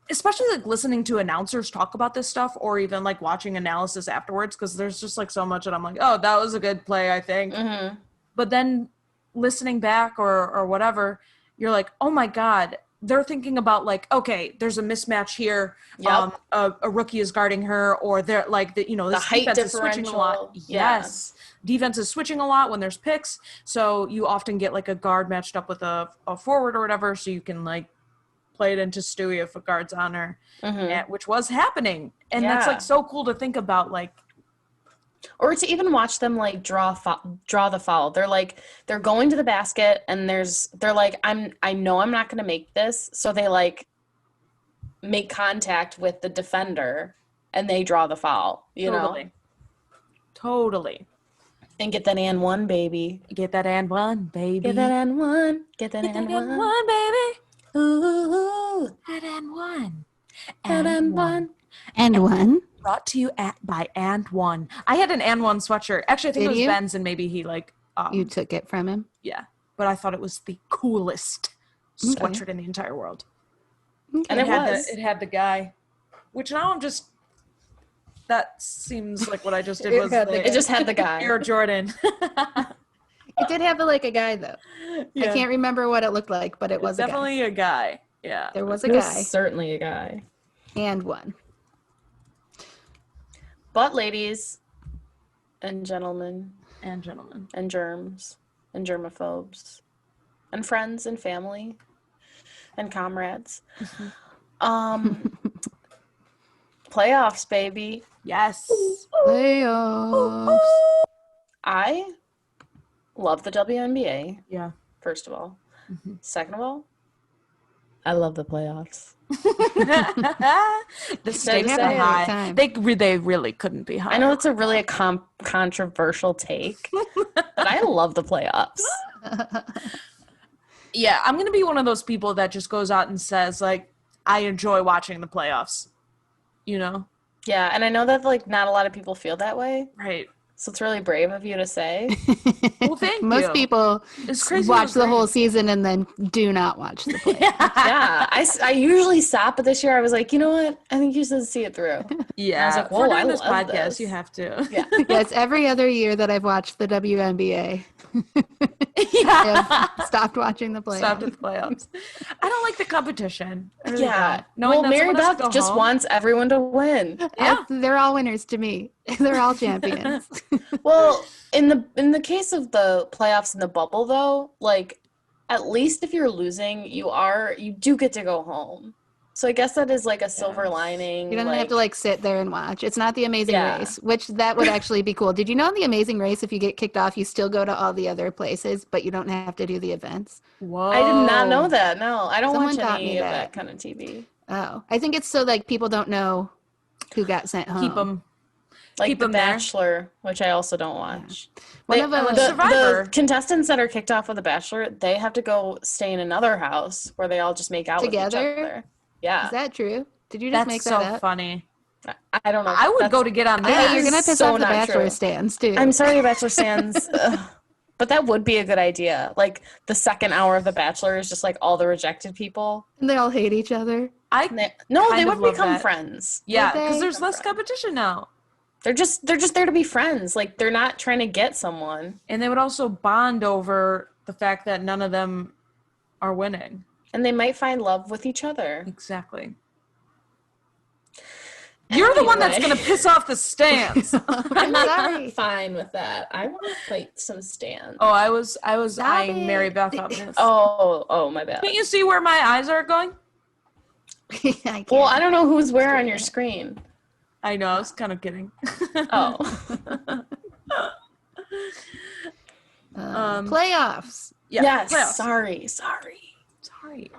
especially like listening to announcers talk about this stuff, or even like watching analysis afterwards, because there's just like so much that I'm like, oh, that was a good play, I think. Mm-hmm. But then listening back or whatever, you're like, oh my God, they're thinking about like, okay, there's a mismatch here. Yep. A rookie is guarding her, or they're like, this height defense is switching a lot. differential. Yeah. Yes. Defense is switching a lot when there's picks. So you often get like a guard matched up with a forward or whatever. So you can like play it into Stewie if a guard's on her, which was happening. And that's like so cool to think about, like, or to even watch them like draw the foul. They're going to the basket, and they're like, I know I'm not going to make this, so they like make contact with the defender and they draw the foul, you know? Totally. And get that and one, baby. Get that and one, baby. Get that and one. Get that and one. Baby. Ooh. That and one. And one. And one. Brought to you by And One. I had an And One sweatshirt. Actually, I think it was Ben's, and maybe he like you took it from him. Yeah, but I thought it was the coolest sweatshirt in the entire world. Okay. And it had the guy, which now I'm just. That seems like what I just did was it just had the guy. Air Jordan. It did have a guy though. Yeah. I can't remember what it looked like, but it was definitely a guy. Yeah, there was a guy. Was certainly a guy. And one. But ladies and gentlemen and germs and germaphobes and friends and family and comrades. Playoffs, baby. Yes. Playoffs. I love the WNBA. Yeah. First of all. Second of all, I love the playoffs. The stakes are high. They really couldn't be high. I know it's a really controversial take, but I love the playoffs. Yeah, I'm gonna be one of those people that just goes out and says like, I enjoy watching the playoffs. You know? Yeah, and I know that like not a lot of people feel that way. Right. So it's really brave of you to say. Well, thank you. Most people watch the whole season and then do not watch the play. Yeah, I usually stop, but this year I was like, you know what? I think you should see it through. Yeah. And I was like, whoa, I this love podcast, this. you have to. Yeah. Yes, every other year that I've watched the WNBA. Yeah. I've stopped watching the playoffs. Stopped at the playoffs. I don't like the competition. I really Yeah. don't. Well, Mary Beth just wants everyone to win. Yeah. They're all winners to me. They're all champions. Well, in the case of the playoffs in the bubble though, like at least if you're losing, you do get to go home. So I guess that is like a silver lining. You don't have to like sit there and watch. It's not the Amazing Race, which that would actually be cool. Did you know in the Amazing Race, if you get kicked off, you still go to all the other places, but you don't have to do the events? Whoa. I did not know that. No, I don't watch taught any me of that. that kind of TV. Oh, I think it's so like people don't know who got sent home. Keep them. Like Keep The 'em there. Bachelor, which I also don't watch. Survivor. The contestants that are kicked off of The Bachelor, they have to go stay in another house where they all just make out Together? with each other. Yeah. Is that true? Did you just That's make so that up? funny. I don't know. I would go to get on that. Hey, you're gonna piss so off the not Bachelor true. stands too. I'm sorry, Bachelor stands. But that would be a good idea. Like the second hour of The Bachelor is just like all the rejected people. And they all hate each other. They kind would of love become that. friends. Yeah, Would they? because there's less competition now. They're just there to be friends. Like they're not trying to get someone. And they would also bond over the fact that none of them are winning. And they might find love with each other. Exactly. You're the one that's going to piss off the stands. I'm sorry. not fine with that. I want to fight some stands. Oh, I was Stop eyeing it. Mary Beth on this. Oh, my bad. Can't you see where my eyes are going? Well, I don't know who's where on your screen. I know, I was kind of kidding. Oh. Playoffs. Yeah, Yes. playoffs. Sorry.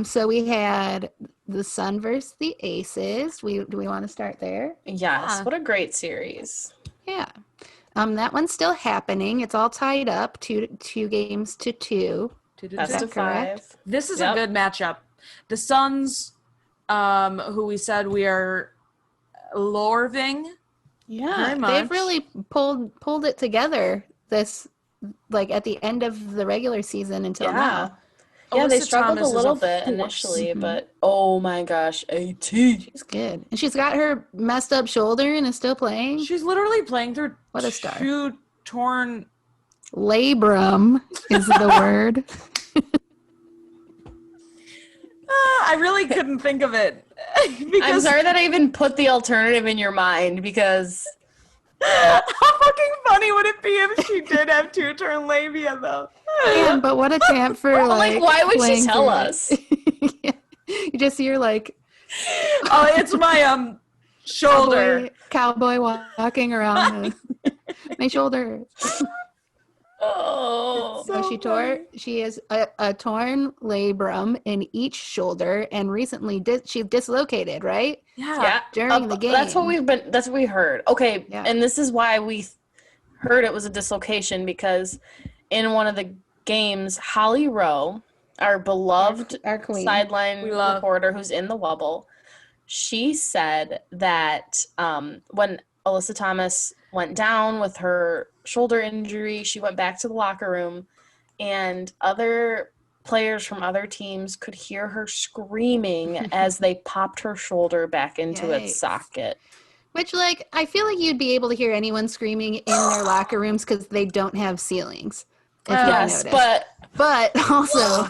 So we had the Sun versus the Aces. Do we want to start there? Yes. Yeah. What a great series. Yeah. That one's still happening. It's all tied up, two games to 2. Best of correct? 5. This is a good matchup. The Suns, who we said we are lorving. Yeah. Very much. They've really pulled it together this like at the end of the regular season until now. Yeah, they Alyssa struggled Thomas a is little force. bit initially, but oh my gosh, AT. She's good. And she's got her messed up shoulder and is still playing. She's literally playing through What a star. 2 torn... Labrum is the word. I really couldn't think of it. I'm sorry that I even put the alternative in your mind because... How fucking funny would it be if she did have 2 torn labia, though? Man, but what a champ for Well, like, why would she playing tell through us? it. Yeah. You just see her like Oh, it's my shoulder. cowboy walking around my shoulder. Oh. So she has a torn labrum in each shoulder, and recently she dislocated, right? Yeah. During the game. That's what we heard. Okay, Yeah. and this is why we heard it was a dislocation, because in one of the games, Holly Rowe, our beloved our queen, sideline reporter who's in the Wubble, she said that when Alyssa Thomas went down with her shoulder injury, she went back to the locker room, and other players from other teams could hear her screaming as they popped her shoulder back into its socket. Which, like, I feel like you'd be able to hear anyone screaming in their locker rooms because they don't have ceilings. Yes, but also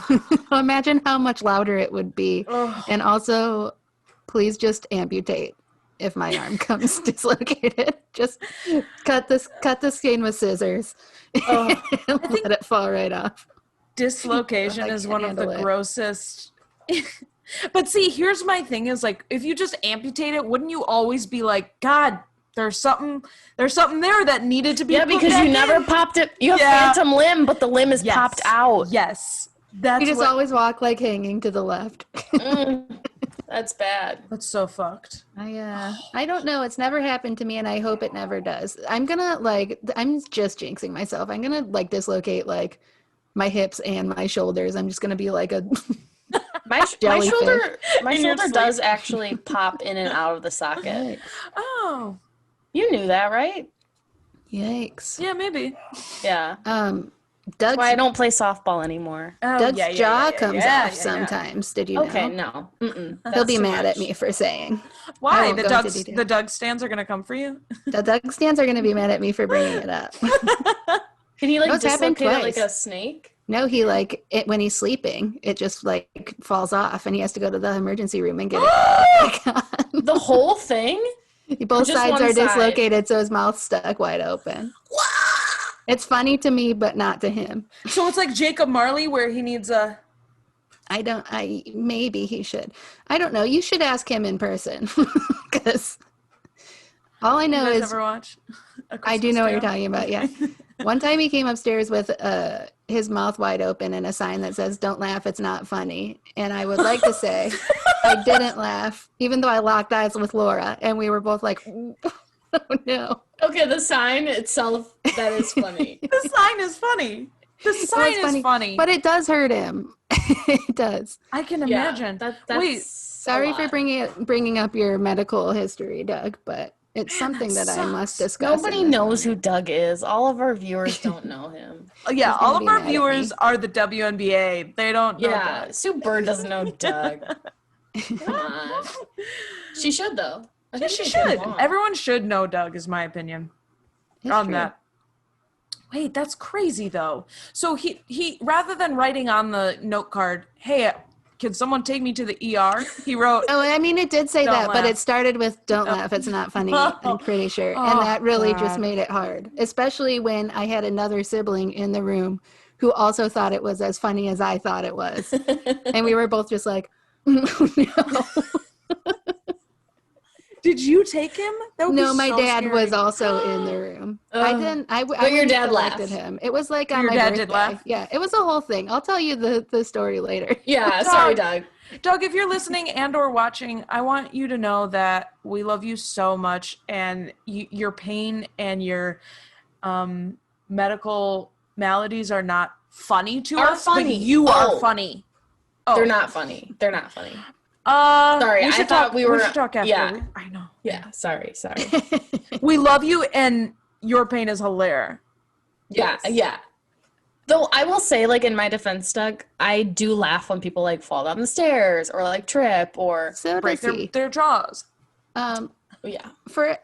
imagine how much louder it would be. And also, please just amputate if my arm comes dislocated. Just cut the skin with scissors and let it fall right off. Dislocation is one of the grossest. But see, here's my thing is, like, if you just amputate it, wouldn't you always be like, God, there's something there that needed to be put because back you never in. popped it. You have phantom limb, but the limb is popped out. Yes. You just always walk like hanging to the left. That's bad. That's so fucked. I don't know. It's never happened to me, and I hope it never does. I'm just jinxing myself. I'm gonna like dislocate like my hips and my shoulders. I'm just gonna be like a my shoulder does actually pop in and out of the socket. Oh, you knew that, right? Yikes. Yeah, maybe. Yeah. That's why I don't play softball anymore. Doug's jaw comes off sometimes. Did you know? Okay, no. He'll be mad at me for saying. Why? The Doug stands are going to come for you? The Doug stands are going to be mad at me for bringing it up. Can he like dislocate it like a snake? No, he when he's sleeping, it just like falls off and he has to go to the emergency room and get it. The whole thing? Both sides are dislocated, so his mouth's stuck wide open. It's funny to me, but not to him. So it's like Jacob Marley, where he needs a... Maybe he should. I don't know. You should ask him in person. Because all I know is... Ever watch I do know what you're talking about, yeah. One time he came upstairs with his mouth wide open and a sign that says, "Don't laugh, it's not funny." And I would like to say I didn't laugh, even though I locked eyes with Laura, and we were both like... Oh no. Okay, the sign itself, that is funny. The sign is funny. The sign is funny. But it does hurt him. It does. I can imagine. Wait, sorry for bringing up your medical history, Doug, but it's something that I must discuss. Nobody knows who Doug is. All of our viewers don't know him. Yeah, all of our viewers are the WNBA. They don't know Doug. Sue Bird doesn't know Doug. She should, though. Yeah, she should. Everyone should know Doug, is my opinion. That. Wait, that's crazy though. So he rather than writing on the note card, "Hey, can someone take me to the ER?" He wrote. Oh, I mean, it did say that, but it started with "Don't laugh, it's not funny." I'm pretty sure, and that really just made it hard, especially when I had another sibling in the room who also thought it was as funny as I thought it was, and we were both just like, "No." Did you take him? No, my dad was also in the room. I didn't. But your dad laughed at him. It was like on my birthday. Your dad did laugh? Yeah, it was a whole thing. I'll tell you the story later. Yeah, sorry, Doug. Doug, if you're listening and or watching, I want you to know that we love you so much, and your pain and your medical maladies are not funny to us. But you are funny. Oh. They're not funny. They're not funny. Sorry, I thought we were. We should talk after. Yeah, I know. Yeah, sorry. We love you, and your pain is hilarious. Yeah. Though I will say, like, in my defense, Doug, I do laugh when people, like, fall down the stairs or, like, trip or... So Break does he. their jaws. Yeah. For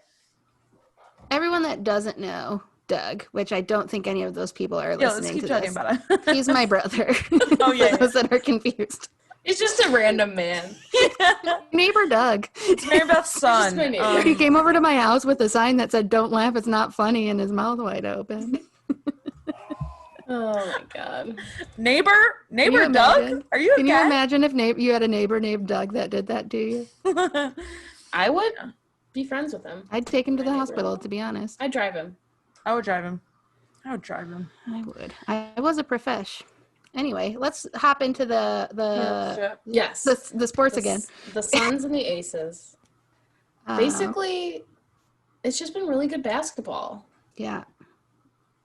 everyone that doesn't know Doug, which I don't think any of those people are Yeah, let's listening keep to talking this. about it. He's my brother. Oh, yeah, For those that are confused. He's just a random man. Neighbor Doug. It's Mary Beth's son. Just my neighbor. He came over to my house with a sign that said, "Don't laugh, it's not funny," and his mouth wide open. Oh, my God. Neighbor you Doug? imagine? Are you Can okay? you imagine if you had a neighbor named Doug that did that to you? I would be friends with him. I'd take him to the neighbor. hospital, to be honest. I'd drive him. I would drive him. I would. I was a profesh. Anyway, let's hop into the Yes. the sports again. The Suns and the Aces. Basically, it's just been really good basketball. Yeah.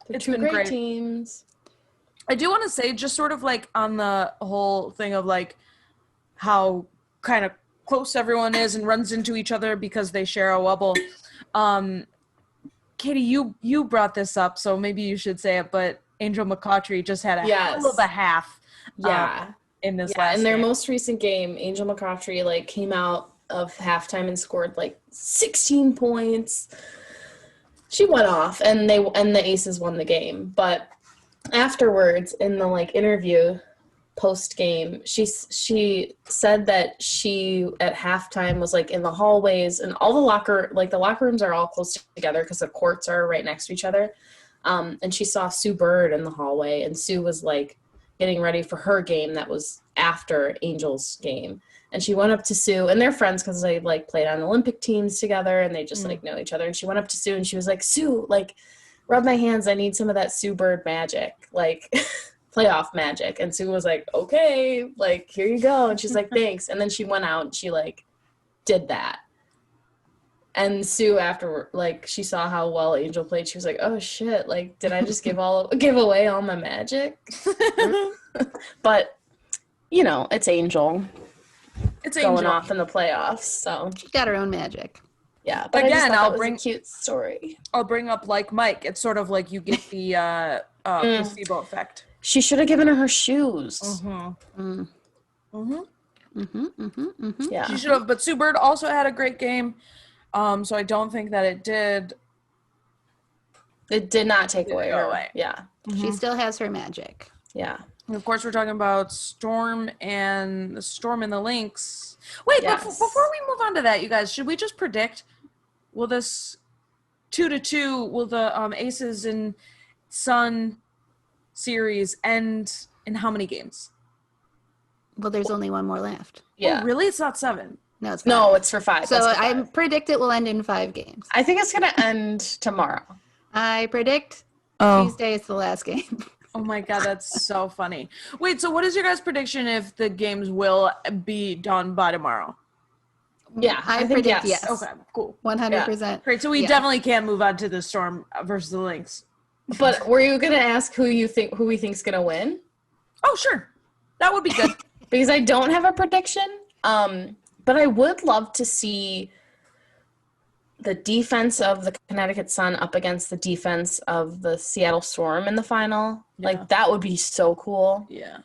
They're It's two been great great. teams. I do want to say, just sort of like on the whole thing of like how kind of close everyone is and runs into each other because they share a wubble. Katie, you brought this up, so maybe you should say it, but Angel McCautry just had a hell of a half in this last in their game. most recent game, Angel McCautry like came out of halftime and scored like 16 points. She went off and the Aces won the game. But afterwards in the like interview post game, she said that she at halftime was like in the hallways and all the locker rooms are all close together because the courts are right next to each other. And she saw Sue Bird in the hallway, and Sue was like getting ready for her game that was after Angel's game. And she went up to Sue, and they're friends because they like played on Olympic teams together and they just like know each other. And she went up to Sue and she was like, "Sue, like rub my hands. I need some of that Sue Bird magic, like playoff magic." And Sue was like, "Okay, like here you go." And she's like, "Thanks." And then she went out and she like did that. And Sue, after like she saw how well Angel played, she was like, "Oh shit! Like, did I just give away all my magic?" But you know, it's Angel. It's going Angel. off in the playoffs, so She's got her own magic. Yeah, but again, I'll bring a cute story. I'll bring up like Mike. It's sort of like you get the placebo effect. She should have given her shoes. Yeah, She should have. But Sue Bird also had a great game. So I don't think that it did. It did not take away her. Away. Yeah. She still has her magic. Yeah. And of course, we're talking about Storm and the Lynx. Wait, Yes. before we move on to that, you guys, should we just predict? Will this 2-2? Will the Aces and Sun series end in how many games? Well, there's only one more left. Yeah. Oh, really? It's not 7. No, it's 5. No, it's for 5. So That's for I 5. predict it will end in 5 games. I think it's gonna end tomorrow. I predict Oh. Tuesday is the last game. Oh my god, that's so funny. Wait, so what is your guys' prediction if the games will be done by tomorrow? Yeah, I think predict yes. Okay, cool. 100%. Great, so we definitely can move on to the Storm versus the Lynx. But were you gonna ask who we think's gonna win? Oh, sure. That would be good. Because I don't have a prediction. But I would love to see the defense of the Connecticut Sun up against the defense of the Seattle Storm in the final. Yeah. Like, that would be so cool. Yeah.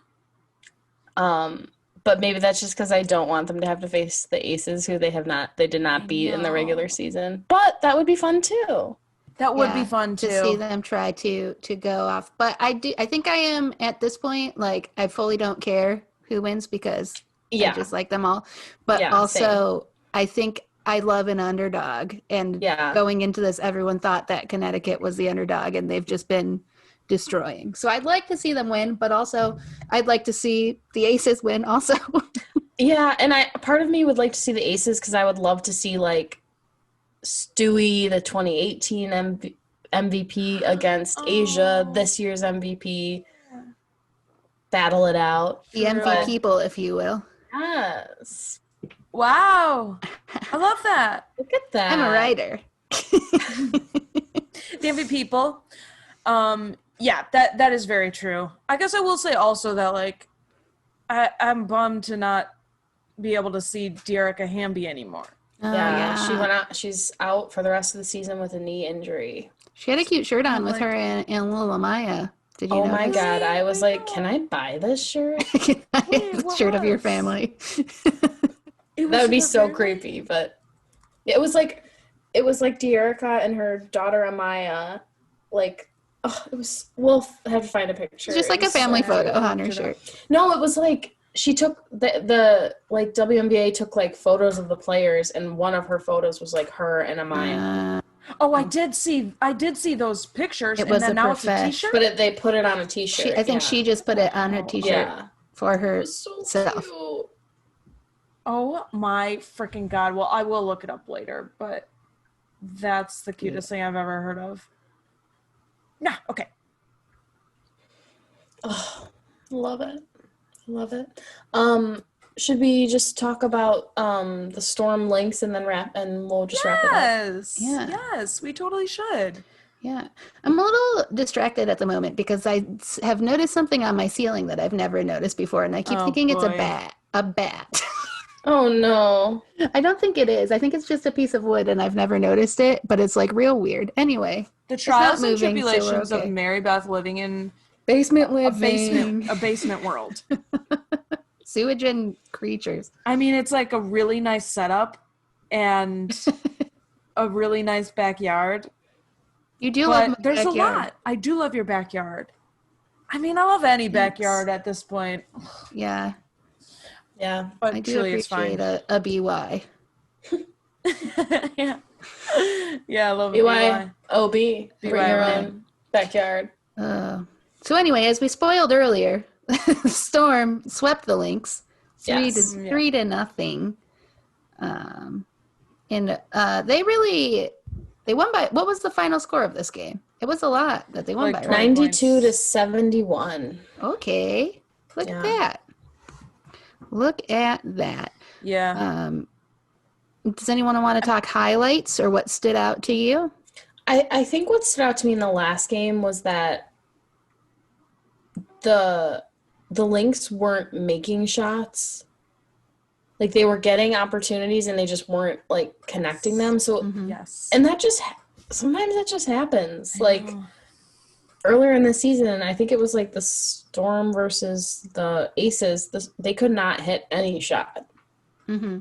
But maybe that's just because I don't want them to have to face the Aces, who they did not beat in the regular season. But that would be fun too. That would be fun too. To see them try to go off. But I think I am at this point, like, I fully don't care who wins because I just like them all. But also, I think I love an underdog. And going into this, everyone thought that Connecticut was the underdog, and they've just been destroying. So I'd like to see them win, but also I'd like to see the Aces win also. Yeah, and part of me would like to see the Aces because I would love to see, like, Stewie, the 2018 MVP against Asia, this year's MVP, battle it out. The MVP people, if you will. Yes. Wow. I love that. Look at that. I'm a writer. The MVP people. Yeah, that is very true. I guess I will say also that, like, I'm bummed to not be able to see Dearica Hamby anymore. She went out. She's out for the rest of the season with a knee injury. She had a cute shirt on with her and Lila Maya Did you Oh notice? my God. I was I like, know. can I buy this shirt? Wait, what Shirt of your was? family. It That would be her so family? creepy, but it was like De'Erica and her daughter Amaya, like, oh, it was. We'll have to find a picture. It's just like It a was so family cute. photo on her Looked it up. shirt. No, it was like she took the like WNBA took like photos of the players, and one of her photos was like her and Amaya. Oh, I did see those pictures, It and was then a now it's a prof- T-shirt. But they put it on a T-shirt. I think she just put it on her T-shirt Yeah. for It herself. was so cute. Oh my freaking God! Well, I will look it up later, but that's the cutest thing I've ever heard of. Nah, okay. Oh, love it. Love it. Should we just talk about the Storm links and then we'll just wrap it up? Yes, Yeah. yes, we totally should. Yeah. I'm a little distracted at the moment because I have noticed something on my ceiling that I've never noticed before, and I keep Oh, thinking it's a boy. bat. A bat. Oh no. I don't think it is. I think it's just a piece of wood, and I've never noticed it, but it's like real weird. Anyway, The trials and moving, so we're tribulations okay. of Mary Beth living in basement a living, basement world. sewage and creatures. I mean, it's like a really nice setup and a really nice backyard. You do love my But there's backyard. a lot. I do love your backyard. I mean, I love any backyard at this point. Yeah, Yeah. But I do truly, it's fine. appreciate a BY. Yeah. Yeah, I love BY. BYOB. Bring your own backyard. So anyway, as we spoiled earlier, Storm swept the Lynx 3-0. And they won by, what was the final score of this game? It was a lot that they won Like by, right? 92 to 71. Okay. Look at that. Look at that. Yeah. Does anyone want to talk highlights or what stood out to you? I think what stood out to me in the last game was that the Lynx weren't making shots. Like, they were getting opportunities and they just weren't, like, connecting them. So, Yes. and sometimes that just happens. Like, earlier in the season, I think it was, like, the Storm versus the Aces. They could not hit any shot. Mm-hmm.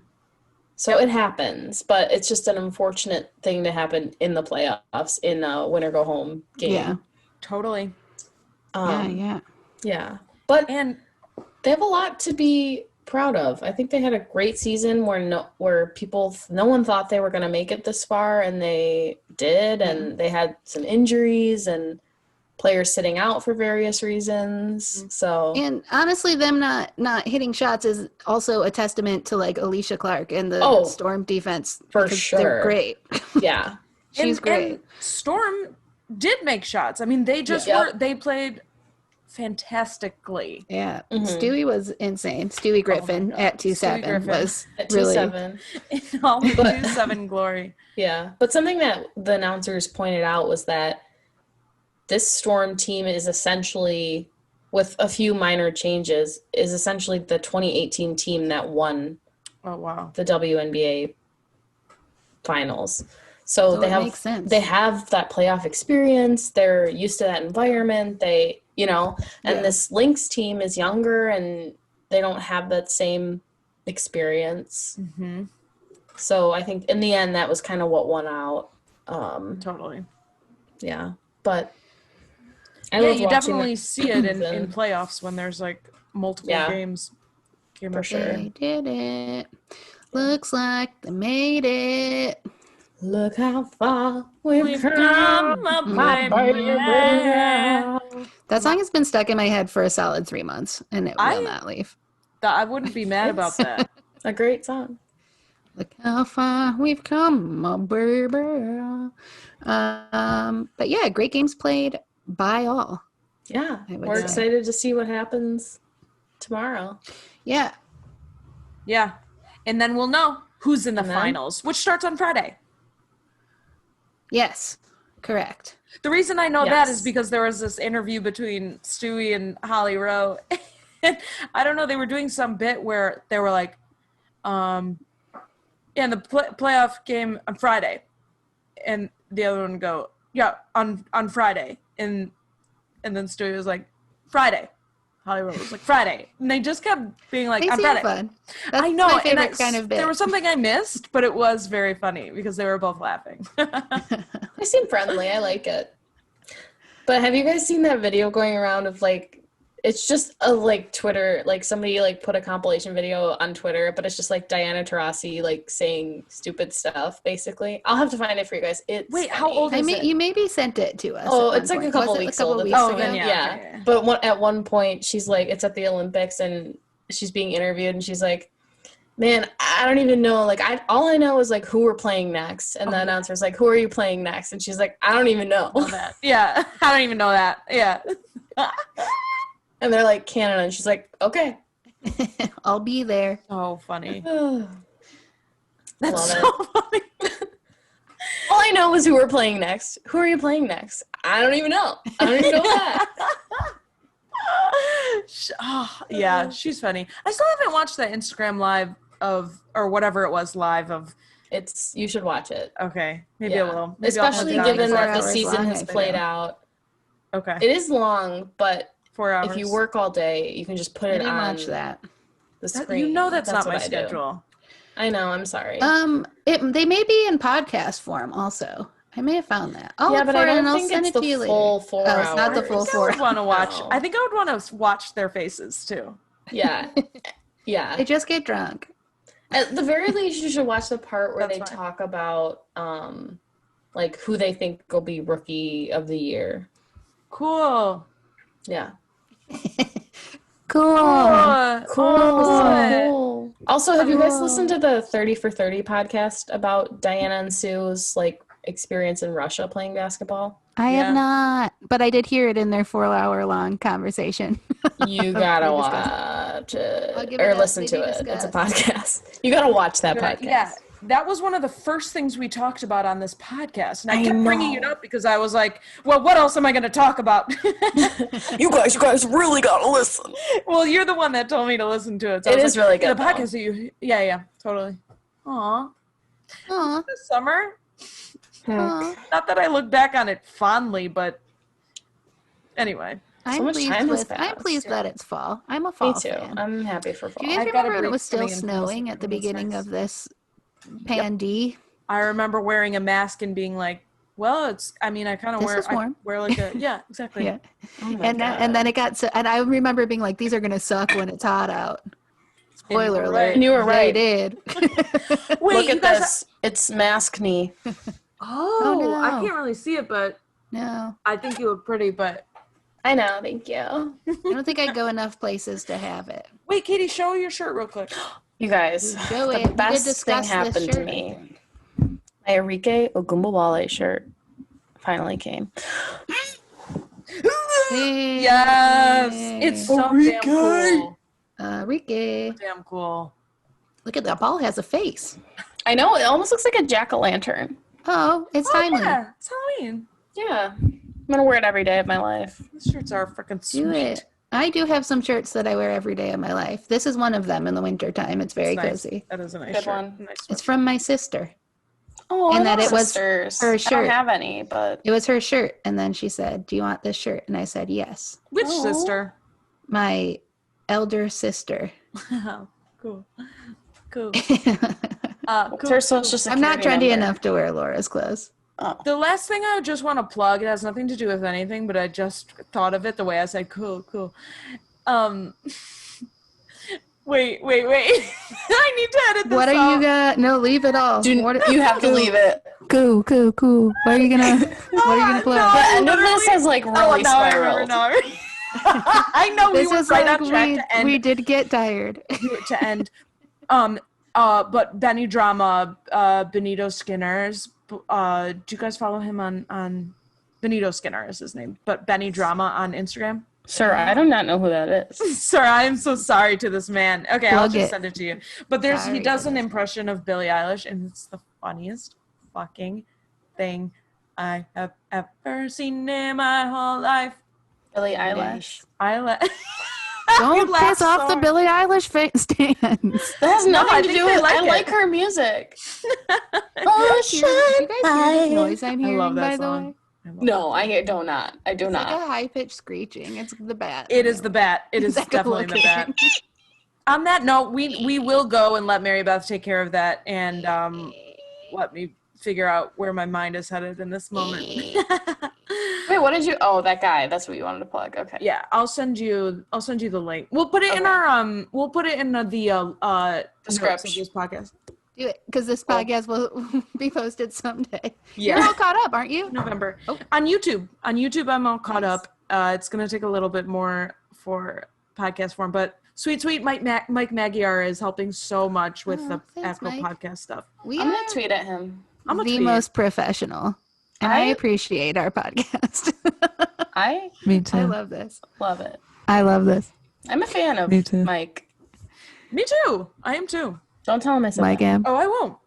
So it happens, but it's just an unfortunate thing to happen in the playoffs in a winner-go-home game. Yeah. Totally. Yeah. But And they have a lot to be proud of. I think they had a great season where no one thought they were going to make it this far, and they did. And they had some injuries and players sitting out for various reasons. So, and honestly, them not hitting shots is also a testament to like Alicia Clark and the Storm defense for because sure. they're great. Yeah, she's great. And Storm did make shots. I mean, they just they played fantastically. Yeah. Stewie was insane. Stewie Griffin at 2-7 was at really 2-7 in all the 2-7 glory. Yeah, but something that the announcers pointed out was that this Storm team is essentially, with a few minor changes, is essentially the 2018 team that won the WNBA finals. So they makes sense. They have that playoff experience. They're used to that environment. And this Lynx team is younger and they don't have that same experience. Mm-hmm. So I think in the end that was kind of what won out. Totally. Yeah, but you definitely see it in playoffs when there's like multiple games. For sure. They did it. Looks like they made it. Look how far we've come, my baby. That song has been stuck in my head for a solid 3 months, and it will not leave. I wouldn't be mad about that. A great song. Look how far we've come, my baby. But yeah, great games played by all. Yeah, we're excited to see what happens tomorrow. Yeah. Yeah. And then we'll know who's in the finals, which starts on Friday. Yes, correct. The reason I know that is because there was this interview between Stewie and Holly Rowe. And I don't know, they were doing some bit where they were like, in the playoff game on Friday. And the other one go, on Friday. And And then Stewie was like, Friday. Hollywood was like, Friday. And they just kept being like, They on seem Friday. fun. That's I know. my And favorite kind of bit. there was something I missed, but it was very funny because they were both laughing. They seem friendly. I like it. But have you guys seen that video going around of like, it's just a like Twitter, like somebody like put a compilation video on Twitter, but it's just like Diana Taurasi like saying stupid stuff, basically. I'll have to find it for you guys. It's Wait, how funny. old is it? You maybe sent it to us. Oh, at it's one like a point. couple Was it weeks a couple old. weeks Oh, ago? then Yeah. okay. But at one point, she's like, it's at the Olympics, and she's being interviewed, and she's like, man, I don't even know. Like, all I know is like who we're playing next, and the announcer's like, who are you playing next? And she's like, I don't even know. That. Yeah, I don't even know that. Yeah. And they're like, Canada, and she's like, okay. I'll be there. So funny. Love That's it. so funny. All I know is who we're playing next. Who are you playing next? I don't even know. I don't even know that. Oh, yeah, she's funny. I still haven't watched that Instagram live or whatever it was live of. You should watch it. Okay, maybe Yeah. I will. Maybe I'll Especially put it on given for that the 4 hours. season long, has I played think. out. Okay, It is long, but 4 hours. if you work all day, you can just put I it didn't on watch that. the That- screen. you know that's not my what I do. schedule. I know, I'm sorry. They may be in podcast form also. I may have found that. I'll Yeah, look but for I it don't and I'll think send it's it to the you later. full 4 Oh, it's not the hours. full I 4. would want to watch. No. I think I would want to watch their faces too. Yeah. Yeah. They just get drunk. At the very least, you should watch the part where That's they fine. talk about like who they think will be rookie of the year. Cool. Yeah. Cool. Cool. Also, have you guys Cool. listened to the 30 for 30 podcast about Diana and Sue's like experience in Russia playing basketball? I Yeah. have not, but I did hear it in their 4-hour-long conversation. You gotta They discussed watch I'll it give it or up. listen They to do it. It's a discuss. podcast. You gotta watch that podcast. Yeah, that was one of the first things we talked about on this podcast, and I kept bringing it know. up because I was like, "Well, what else am I going to talk about?" You guys really gotta listen. Well, you're the one that told me to listen to it. So It I was is really The good, though. podcast that you, yeah, totally. Aw, Aw, this summer. aw. Not that I look back on it fondly, but anyway. I'm much time has I'm pleased passed. that it's fall. I'm a fall Me too. fan. I'm happy for fall. Do you guys I've got a remember when it break was still coming in from this- snowing at the from this beginning next- of this pandy? I remember wearing a mask and being like, "Well, I kind of This is warm." wear like a yeah, exactly." Yeah. Oh my And then it got so, and I remember being like, these are gonna suck when it's hot out. Spoiler were alert. right. And you were right. They did. Wait, Look you at guys this. It's mask knee. Oh, no. I can't really see it, but No, I think you look pretty. But I know. Thank you. I don't think I'd go enough places to have it. wait, Katie, show your shirt real quick. You guys, Show the it. We did best thing discuss this happened to shirt, I me. think. My Enrique Ogumbawale shirt finally came. Hey. Yes, it's so damn cool. Ricky. Damn cool. Look at that ball has a face. I know. It almost looks like a jack-o'-lantern. Oh, it's timely. Yeah, it's Halloween. Yeah. I'm going to wear it every day of my life. These shirts are freaking Do sweet. it. I do have some shirts that I wear every day of my life. This is one of them in the winter time. It's very It's nice. cozy. That is a nice Good shirt. one. Nice It's from my sister. Oh, And I that love it was sisters. her I shirt. don't have any, but It was her shirt. And then she said, do you want this shirt? And I said, yes. Which Oh. sister? My elder sister. Cool. Cool. what's her social security I'm not trendy number? enough to wear Laura's clothes. Oh. The last thing I just want to plug, it has nothing to do with anything, but I just thought of it the way I said cool. Wait. I need to edit this What are out. you gonna? No, leave it all. What, You have to leave it. Cool. What are you gonna? What are you gonna play? No, The end of this literally- has like really now I spiraled. remember. Now I remember. I know This we were is right like on track to end. we did get tired. To end. But Benny Drama, Benito Skinner's. Do you guys follow him on Benito Skinner is his name, but Benny Drama on Instagram? Sir, I do not know who that is. Sir, I am so sorry to this man. Okay, I'll Plug just it. send it to you. But he Sorry does to an this impression of Billie Eilish, and it's the funniest fucking thing I have ever seen in my whole life. Billie Eilish. Don't piss off the Billie Eilish stands. That has nothing I to think do they with like I it. like her music. Do you guys hear this noise I'm I hearing, love that by the song. way? No, I do not. I do It's not. like a high-pitched screeching. It's the bat. It is the bat. It is It's definitely the bat. On that note, we will go and let Mary Beth take care of that, and let me figure out where my mind is headed in this moment. Wait, what did you? Oh, that guy. That's what you wanted to plug. Okay. Yeah, I'll send you the link. We'll put it in our we'll put it in the notes of this podcast. Do it, because this podcast will be posted someday. Yeah. You're all caught up, aren't you? November. Oh. On YouTube, I'm all caught up. It's gonna take a little bit more for podcast form, but sweet Mike Magyar is helping so much with the Afro podcast stuff. I'm gonna tweet at him. I'm the most professional, and I appreciate our podcast. Me too. I love this. Love it. I love this. I'm a fan of Mike. Me too. I am too. Don't tell him I said Mike that. am. Oh, I won't.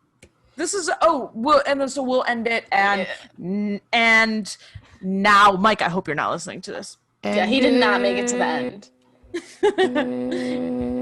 This is we'll end it and now, Mike, I hope you're not listening to this. Yeah, he did not make it to the end.